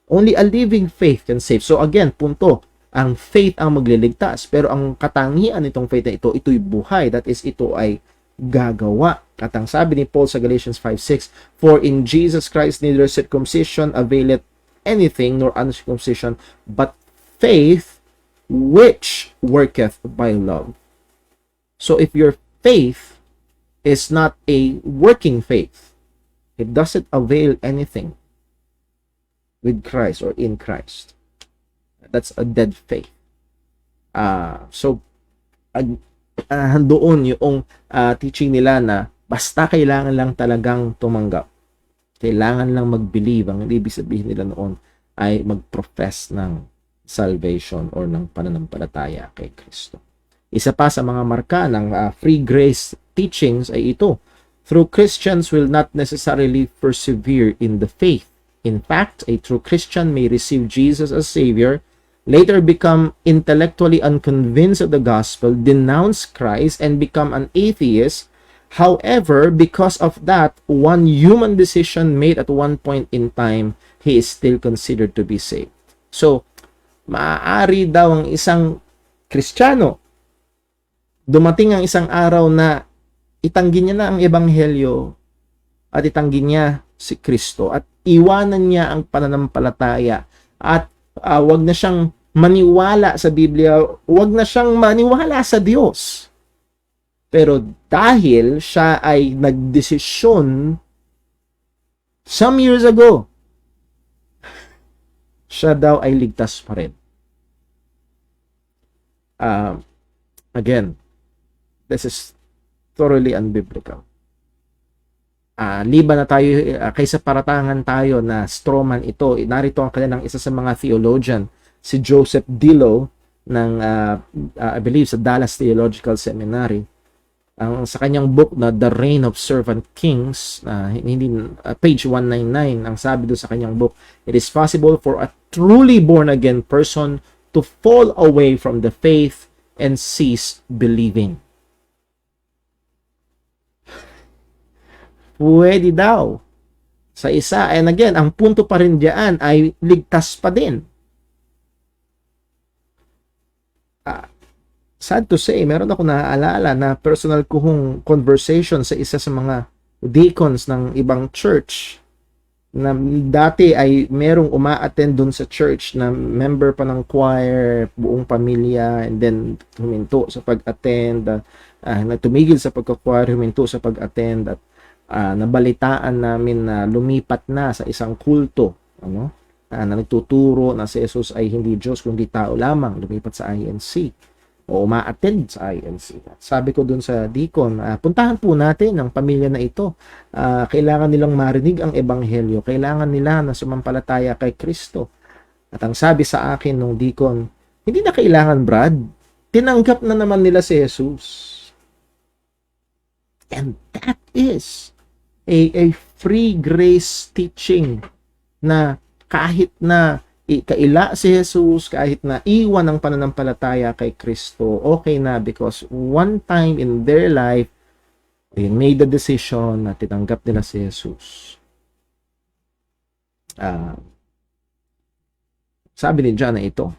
Only a living faith can save. So again, punto, ang faith ang magliligtas. Pero ang katangian nitong faith na ito'y buhay. That is, ito ay gagawa. At ang sabi ni Paul sa Galatians 5:6, for in Jesus Christ neither circumcision availeth anything, nor uncircumcision, but faith which worketh by love. So if your faith is not a working faith, it doesn't avail anything with Christ or in Christ. That's a dead faith. Doon yung teaching nila na basta kailangan lang talagang tumanggap. Kailangan lang mag-believe. Ang ibig sabihin nila noon ay mag-profess ng salvation or ng pananampalataya kay Kristo. Isa pa sa mga marka ng free grace teachings ay ito. True Christians will not necessarily persevere in the faith. In fact, a true Christian may receive Jesus as Savior, later become intellectually unconvinced of the gospel, denounce Christ, and become an atheist However, because of that one human decision made at one point in time, he is still considered to be saved. So, maaari daw ang isang Kristiyano, dumating ang isang araw na itanggi niya na ang ebanghelyo at itanggi niya si Kristo at iwanan niya ang pananampalataya at wag na siyang maniwala sa Biblia, wag na siyang maniwala sa Diyos. Pero dahil siya ay nagdesisyon some years ago, siya daw ay ligtas pa rin. Again, this is thoroughly unbiblical. Liban na tayo, kaysa paratangan tayo na strawman ito, narito ang kanilang isa sa mga theologian, si Joseph Dillow, ng, I believe, sa Dallas Theological Seminary. Sa kanyang book na The Reign of Servant Kings, page 199, ang sabi doon sa kanyang book, it is possible for a truly born-again person to fall away from the faith and cease believing. Pwede daw. Sa isa, and again, ang punto pa rin diyan ay ligtas pa din. Sad to say, meron ako naaalala na personal kong conversation sa isa sa mga deacons ng ibang church na dati ay merong uma-attend dun sa church na member pa ng choir, buong pamilya, and then huminto sa pag-attend, tumigil sa pagka-choir, huminto sa pag-attend, at nabalitaan namin na lumipat na sa isang kulto, na nagtuturo na si Jesus ay hindi Diyos kundi tao lamang, lumipat sa INC o uma-attend sa INC. Sabi ko dun sa deacon, puntahan po natin ang pamilya na ito. Kailangan nilang marinig ang ebanghelyo, kailangan nila na sumampalataya kay Kristo. At ang sabi sa akin nung deacon, hindi na kailangan, Brad, tinanggap na naman nila si Jesus. And that is a free grace teaching na kahit na kaila si Jesus, kahit na iwan ang pananampalataya kay Kristo, okay na, because one time in their life, they made the decision na tinanggap nila si Jesus. Sabi ni John na ito,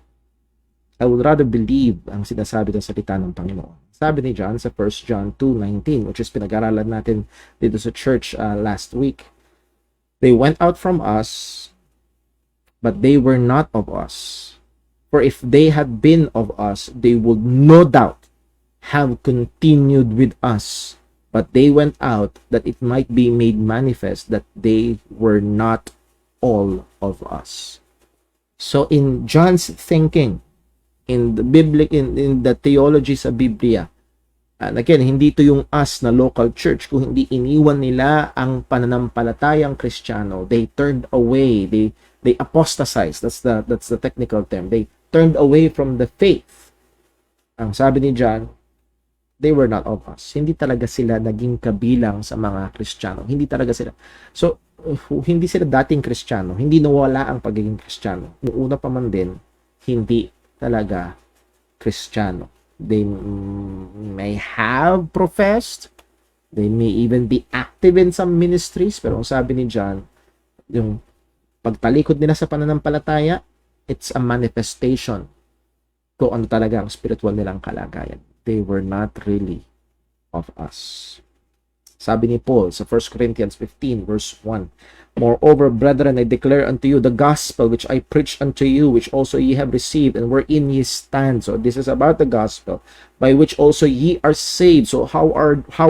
I would rather believe ang sinasabi ng salita ng Panginoon. Sabi ni John sa 1 John 2:19, which is pinag-aralan natin dito sa church last week. They went out from us, but they were not of us. For if they had been of us, they would no doubt have continued with us. But they went out that it might be made manifest that they were not all of us. So in John's thinking, in the in the theology sa Biblia, and again, hindi ito yung us na local church, kung hindi iniwan nila ang pananampalatayang Kristiyano. They turned away, they apostatized. That's the technical term. They turned away from the faith. Ang sabi ni John, they were not of us. Hindi talaga sila naging kabilang sa mga Kristiyano. Hindi talaga sila. So, hindi sila dating Kristiyano. Hindi nawala ang pagiging Kristiyano. Noong una pa man din, hindi talaga Kristiyano. They may have professed, they may even be active in some ministries, pero ang sabi ni John, yung pagtalikod nila sa pananampalataya, it's a manifestation kung ano talaga ang spiritual nilang kalagayan. They were not really of us. Sabi ni Paul sa 1 Corinthians 15 verse 1, Moreover, brethren, I declare unto you the gospel which I preached unto you, which also ye have received, and wherein ye stand. So this is about the gospel, by which also ye are saved. So how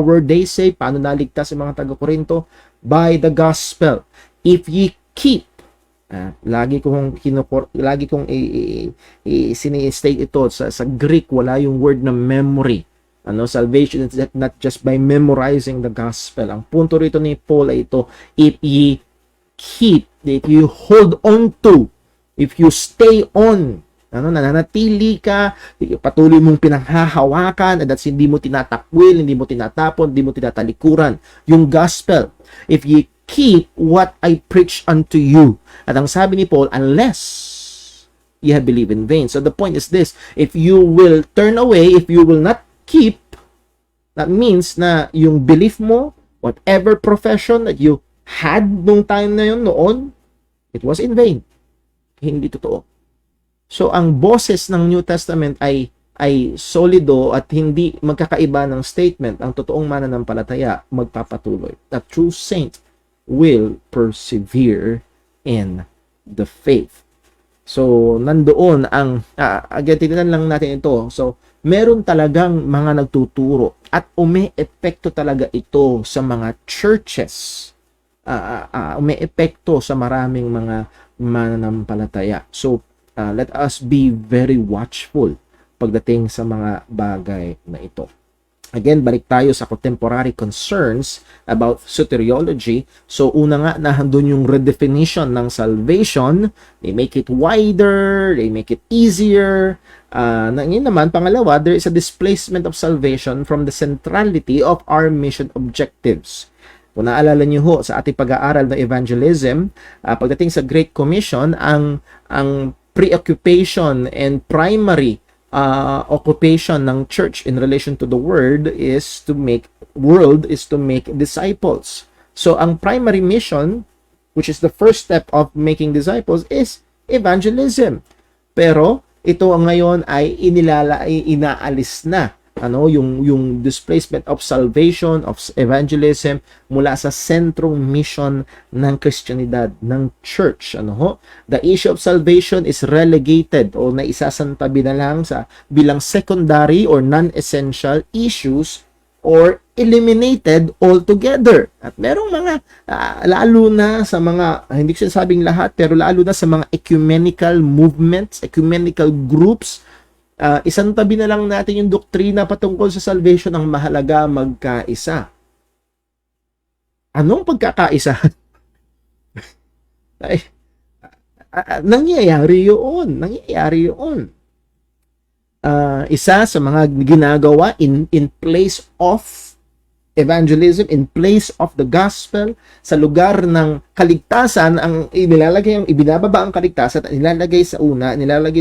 were they saved? Paano naligtas yung mga taga-Korinto? By the gospel. If ye keep, lagi kong sinistate ito sa Greek, wala yung word na memory. Salvation is not just by memorizing the gospel. Ang punto rito ni Paul ay ito, if ye keep, if you hold on to, if you stay on, nananatili ka, patuloy mong pinanghahawakan, at hindi mo tinatakwil, hindi mo tinatapon, hindi mo tinatalikuran yung gospel. If ye keep what I preach unto you. At ang sabi ni Paul, unless ye have believed in vain. So the point is this, if you will turn away, if you will not keep That means na yung belief mo, whatever profession that you had nung time na yun noon, it was in vain. Hindi totoo. So, ang boses ng New Testament ay solido at hindi magkakaiba ng statement. Ang totoong mananampalataya magpapatuloy. The true saint will persevere in the faith. So, nandoon ang, again, tignan lang natin ito. So, meron talagang mga nagtuturo at umi-epekto talaga ito sa mga churches. Umi-epekto sa maraming mga mananampalataya. So, let us be very watchful pagdating sa mga bagay na ito. Again, balik tayo sa contemporary concerns about soteriology. So, una nga, nahandun yung redefinition ng salvation. They make it wider, they make it easier. Yun naman, pangalawa, there is a displacement of salvation from the centrality of our mission objectives. Kung naalala niyo ho sa ating pag-aaral ng evangelism, pagdating sa Great Commission, ang preoccupation and primary occupation ng church in relation to the world is to make disciples. So ang primary mission, which is the first step of making disciples, is evangelism. Pero ito ngayon ay inaalis na yung displacement of salvation, of evangelism mula sa sentrong mission ng Kristyanidad, ng church. The issue of salvation is relegated o naisasantabi na lang bilang secondary or non-essential issues or eliminated altogether. At merong mga, lalo na sa mga, hindi ko sinasabing lahat, pero lalo na sa mga ecumenical movements, ecumenical groups, isang tabi na lang natin yung doktrina patungkol sa salvation. Ang mahalaga, magkaisa. Anong pagkakaisa? Nangyayari yun. Isa sa mga ginagawa in place of evangelism, in place of the gospel, sa lugar ng kaligtasan, ang ibinababa ang kaligtasan at nilalagay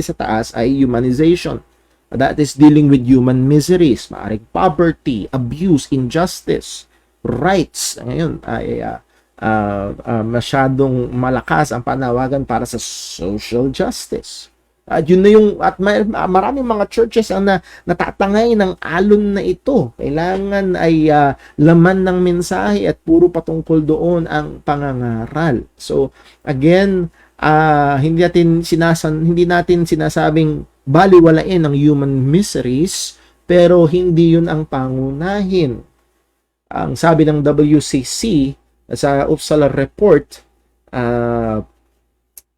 sa taas ay humanization. That is dealing with human miseries, maaring poverty, abuse, injustice, rights. Ngayon ay masyadong malakas ang panawagan para sa social justice. At yun na maraming mga churches ang natatangay ng alon na ito. Kailangan ay laman ng mensahe at puro patungkol doon ang pangangaral. So again, hindi natin sinasabing baliwalain ang human miseries, pero hindi yun ang pangunahin. Ang sabi ng WCC sa Uppsala report,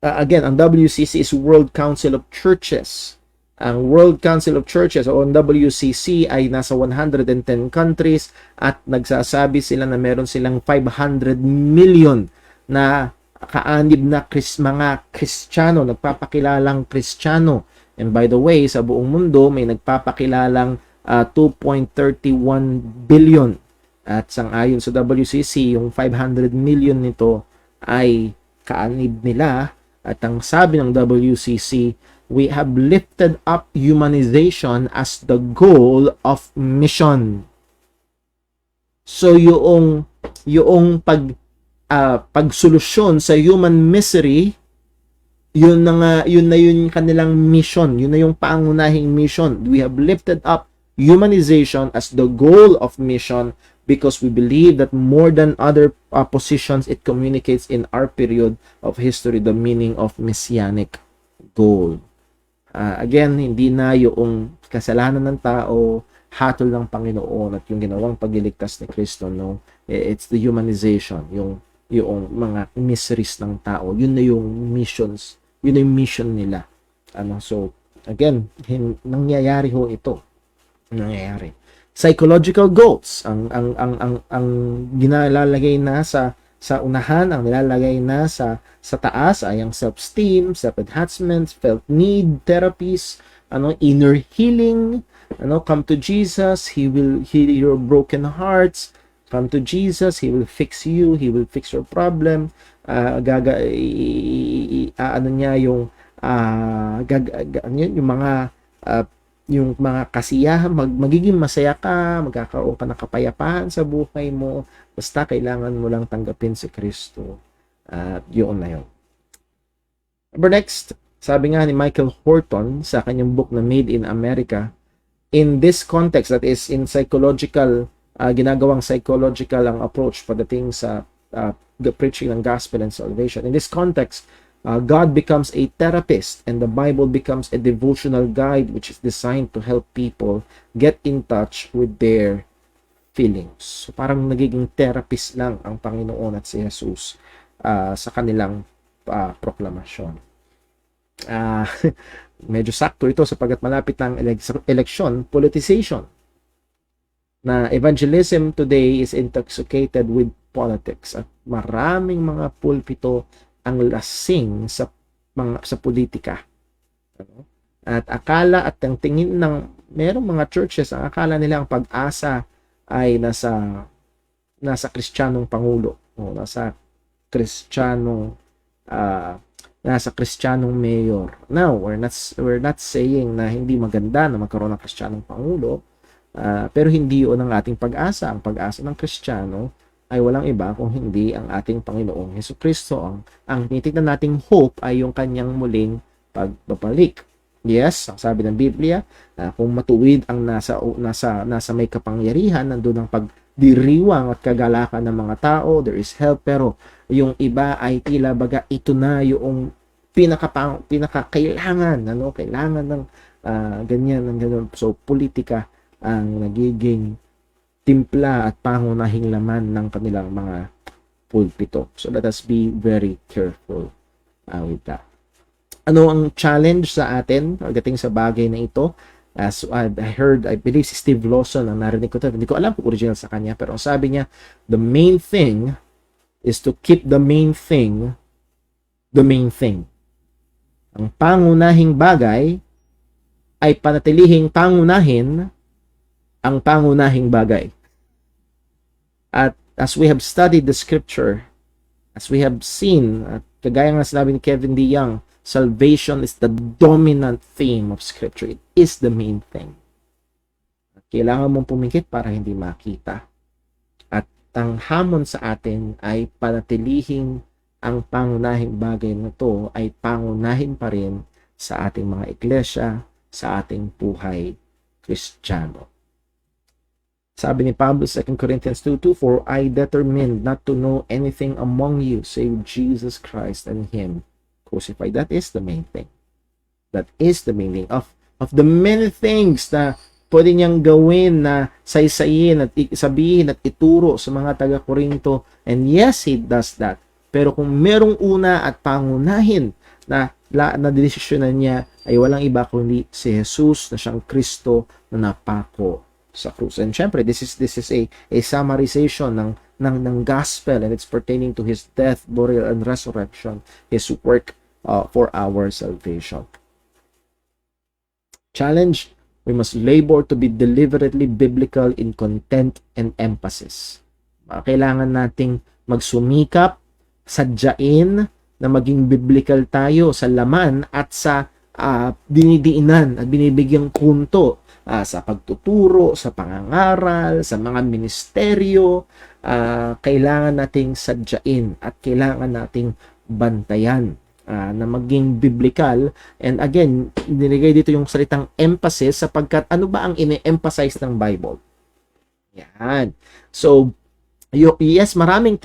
again, ang WCC is World Council of Churches. Ang World Council of Churches o ang WCC ay nasa 110 countries at nagsasabi sila na meron silang 500 million na kaanib na mga Kristiyano, nagpapakilalang Kristiyano. And by the way, sa buong mundo may nagpapakilalang 2.31 billion. At sangayon sa WCC, yung 500 million nito ay kaanib nila. At ang sabi ng WCC, we have lifted up humanization as the goal of mission. So yung pagsolusyon sa human misery, yun na yung kanilang mission, yun na yung pangunahing mission. We have lifted up humanization as the goal of mission because we believe that more than other positions, it communicates in our period of history the meaning of messianic goal. Again, hindi na yung kasalanan ng tao, hatol ng Panginoon at yung ginawang pagliligtas ni Kristo, no? It's the humanization, yung mga miseries ng tao. Yun na yung missions, yun na yung mission nila. So again, nangyayari ho ito. Nangyayari. Psychological goals ang ginalalagay na sa unahan, ang nilalagay na sa taas ay ang self-esteem, self-enhancement, felt need therapies, inner healing, come to Jesus, he will heal your broken hearts. Come to Jesus, he will fix you, he will fix your problem. Yung mga yung mga kasiyahan, magiging masaya ka, magkakaroon ka ng kapayapaan sa buhay mo, basta kailangan mo lang tanggapin si Kristo. At yun na yun. Number next, sabi nga ni Michael Horton sa kanyang book na Made in America, in this context, that is in psychological, ginagawang psychological ang approach pagdating sa preaching ng gospel and salvation. In this context, God becomes a therapist and the Bible becomes a devotional guide which is designed to help people get in touch with their feelings. So parang nagiging therapist lang ang Panginoon at si Jesus sa kanilang proklamasyon. Medyo sakto ito sapagkat malapit ng eleksyon, politicization. Na evangelism today is intoxicated with politics at maraming mga pulpito ang lasing sa politika. At akala at ang tingin ng merong mga churches, ang akala nila ang pag-asa ay nasa Kristiyanong pangulo o nasa Kristiyanong mayor. Now, we're not saying na hindi maganda na magkaroon ng Kristiyanong pangulo, pero hindi 'yon ang ating pag-asa. Ang pag-asa ng Kristiyano ay walang iba kung hindi ang ating Panginoong Hesukristo. Ang tinitingnan nating hope ay yung kanyang muling pagbabalik. Yes, ang sabi ng Biblia, kung matuwid ang nasa may kapangyarihan, nandun ang pagdiriwang at kagalakan ng mga tao, there is help, pero yung iba ay tila baga ito na yung pinakakailangan, kailangan ng ganyan. So, politika ang nagiging timpla at pangunahing laman ng kanilang mga pulpito. So let us be very careful with that. Ano ang challenge sa atin pagdating sa bagay na ito? As I believe si Steve Lawson ang narinig ko ito. Hindi ko alam kung original sa kanya, pero ang sabi niya, the main thing is to keep the main thing the main thing. Ang pangunahing bagay ay panatilihing pangunahin ang pangunahing bagay. At as we have studied the scripture, as we have seen, at kagaya nga sinabi ni Kevin DeYoung, salvation is the dominant theme of scripture. It is the main thing. At kailangan mong pumikit para hindi makita. At ang hamon sa atin ay panatilihing ang pangunahing bagay na ito ay pangunahin pa rin sa ating mga iglesia, sa ating buhay Kristiyano. Sabi ni Pablo, 2 Corinthians 2:2, for I determined not to know anything among you save Jesus Christ and Him crucified. That is the main thing. That is the meaning of the many things na pwede niyang gawin na saysayin at sabihin at ituro sa mga taga-Korinto. And yes, He does that. Pero kung merong una at pangunahin na desisyonan niya ay walang iba kundi si Jesus na siyang Kristo na napako sa krus. And syempre, this is a summarization ng gospel, and it's pertaining to His death, burial, and resurrection, His work for our salvation. Challenge, we must labor to be deliberately biblical in content and emphasis. Kailangan nating magsumikap, sadyain na maging biblical tayo sa laman at sa dinidiinan at binibigyang punto sa pagtuturo, sa pangangaral, sa mga ministeryo. Kailangan nating sadyain at kailangan nating bantayan na maging biblical. And again, nilagay dito yung salitang emphasis sapagkat ano ba ang ine-emphasize ng Bible? Yan. So, yes, maraming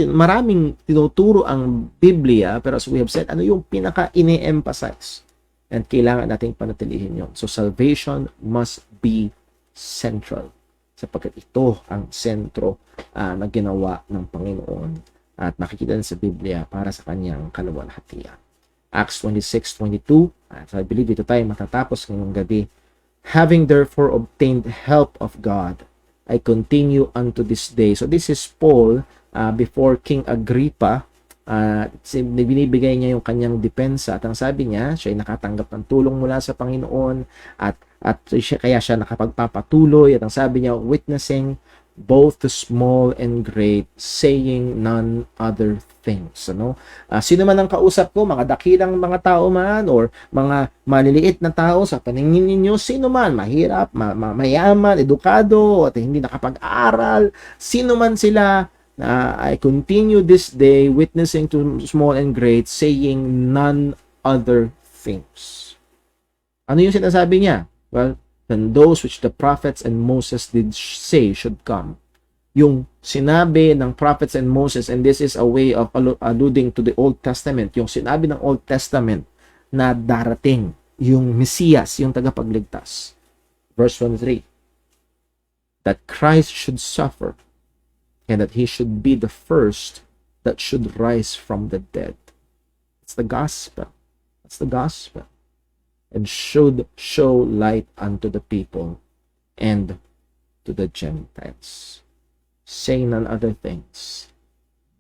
tinuturo ang Biblia, pero as we have said, ano yung pinaka-ine-emphasize? And kailangan nating panatilihin yon. So, salvation must be central. Sapagkat ito ang sentro na ginawa ng Panginoon at makikita sa Biblia para sa kanyang kaluwalhatian. Acts 26:22, so I believe dito tayo matatapos ngayong gabi. Having therefore obtained help of God, I continue unto this day. So this is Paul before King Agrippa. Binibigay niya yung kanyang depensa at ang sabi niya, siya ay nakatanggap ng tulong mula sa Panginoon at kaya siya nakapagpapatuloy at ang sabi niya, witnessing both the small and great, saying none other things. Ano? Sino man ang kausap ko, mga dakilang mga tao man, or mga maliliit na tao sa paningin ninyo, sino man, mahirap, mayaman, edukado, at hindi nakapag-aral, sino man sila, I continue this day witnessing to small and great, saying none other things. Ano yung sinasabi niya? Well, than those which the prophets and Moses did say should come. Yung sinabi ng prophets and Moses, and this is a way of alluding to the Old Testament, yung sinabi ng Old Testament na darating, yung Mesias, yung tagapagligtas. Verse 23, that Christ should suffer, and that he should be the first that should rise from the dead. It's the gospel. That's the gospel. And should show light unto the people and to the Gentiles, saying none other things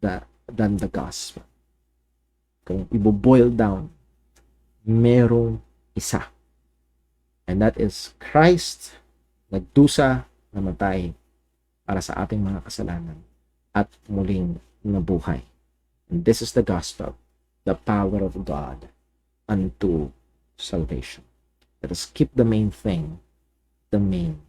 than the gospel. Kung ibo-boil down, merong isa. And that is Christ, nagdusa, namatay para sa ating mga kasalanan at muling nabuhay. And this is the gospel, the power of God unto salvation. Let us keep the main thing, the main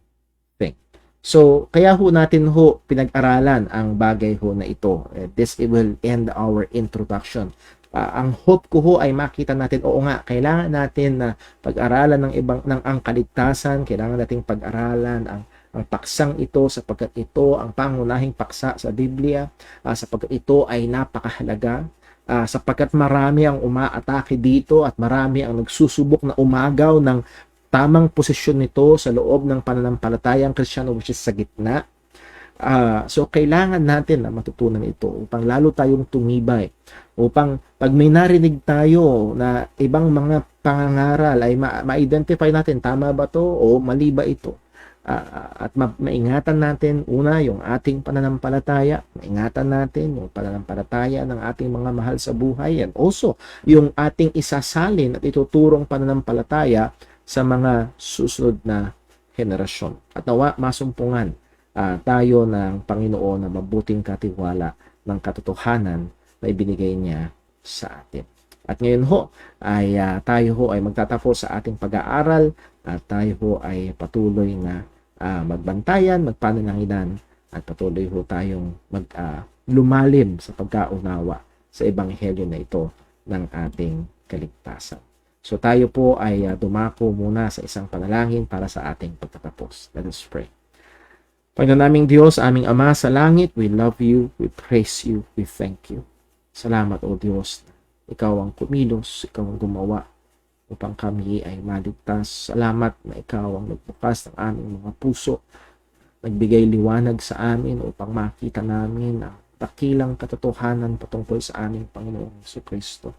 thing. So, kaya ho natin pinag-aralan ang bagay na ito. This will end our introduction. Ang hope ko ay makita natin, oo nga, kailangan natin na pag-aralan ang kaligtasan, kailangan nating pag-aralan ang paksang ito sapagkat ito ang pangunahing paksa sa Biblia, sapagkat ito ay napakahalaga. Sapagkat marami ang umaatake dito at marami ang nagsusubok na umagaw ng tamang posisyon nito sa loob ng pananampalatayang Kristiyano, which is sa gitna. So kailangan natin na matutunan ito upang lalo tayong tumibay, upang pag may narinig tayo na ibang mga pangangaral ay ma-identify natin, tama ba to o mali ba ito. At maingatan natin una yung ating pananampalataya, maingatan natin yung pananampalataya ng ating mga mahal sa buhay, and also yung ating isasalin at ituturong pananampalataya sa mga susunod na henerasyon. At nawa masumpungan tayo ng Panginoon na mabuting katiwala ng katotohanan na ibinigay niya sa atin. At ngayon ay tayo ay magtatapos sa ating pag-aaral at tayo ay patuloy na magbantayan, magpanananginan at patuloy tayong lumalim sa pagkaunawa sa ebanghelyo na ito ng ating kaligtasan. So tayo ay dumako muna sa isang panalangin para sa ating pagtatapos. Let us pray. Panginoon naming Diyos, aming Ama sa langit, we love you, we praise you, we thank you. Salamat o Diyos, ikaw ang kumilos, ikaw ang gumawa upang kami ay maligtas. Salamat na ikaw ang nagbukas ng aming mga puso, nagbigay liwanag sa amin upang makita namin ang dakilang katotohanan patungkol sa aming Panginoong Jesucristo.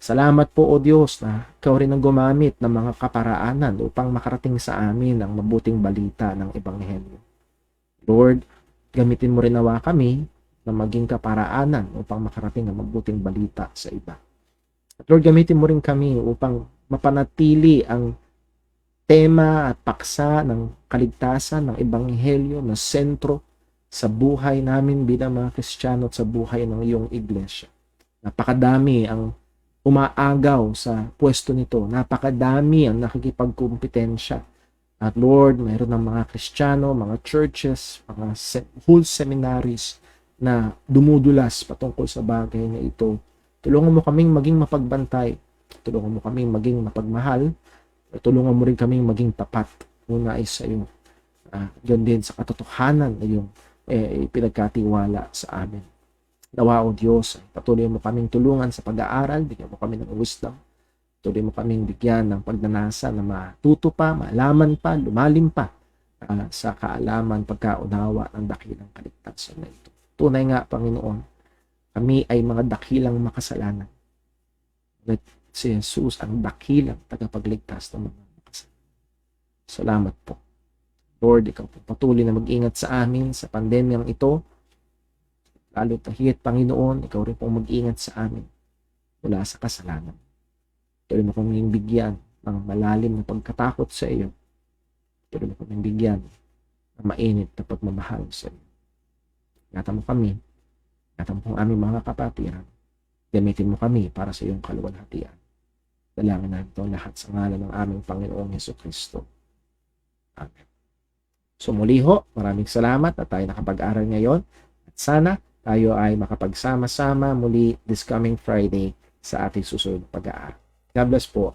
Salamat po o Diyos na ikaw rin ang gumamit ng mga kaparaanan upang makarating sa amin ang mabuting balita ng Ebanghelyo. Lord, gamitin mo rin nawa kami na maging kaparaanan upang makarating ang mabuting balita sa iba. At Lord, gamitin mo rin kami upang mapanatili ang tema at paksa ng kaligtasan ng Ebanghelyo na sentro sa buhay namin bilang mga Kristiyano at sa buhay ng iyong iglesia. Napakadami ang umaagaw sa pwesto nito. Napakadami ang nakikipagkumpetensya. At Lord, mayroon ng mga Kristiyano, mga churches, mga whole seminaries na dumudulas patungkol sa bagay na ito. Tulungan mo kaming maging mapagbantay. Tulungan mo kaming maging mapagmahal. Tulungan mo rin kaming maging tapat. Una ay sa iyo. Diyan din sa katotohanan na yung pinagkatiwala sa amin. Nawa o Diyos, patuloy mo kaming tulungan sa pag-aaral. Bigyan mo kami ng wisdom. Patuloy mo kaming bigyan ng pagnanasa na matuto pa, malaman pa, lumalim pa sa kaalaman, pagkaunawa ng dakilang kaligtasan na ito. Tunay nga, Panginoon, kami ay mga dakilang makasalanan. Let si Jesus ang dakilang tagapagligtas ng mga makasalanan. Salamat po. Lord, ikaw po patuloy na mag-ingat sa amin sa pandemyang ito. Lalo tahit, Panginoon, ikaw rin po mag-ingat sa amin mula sa kasalanan. Tuloy mo kaming bigyan ng malalim na pagkatakot sa iyo. Tuloy mo kaming bigyan ang mainit na pagmamahal sa iyo. Ingatan mo kami, ingatan mo ang aming mga kapatiran. Gamitin mo kami para sa iyong kaluwalhatian. Dalangin natin ito lahat sa ngalan ng aming Panginoong Hesukristo. Amen. So muli ho, maraming salamat na tayo nakapag-aral ngayon. At sana tayo ay makapagsama-sama muli this coming Friday sa ating susunod pag-aaral. God bless po.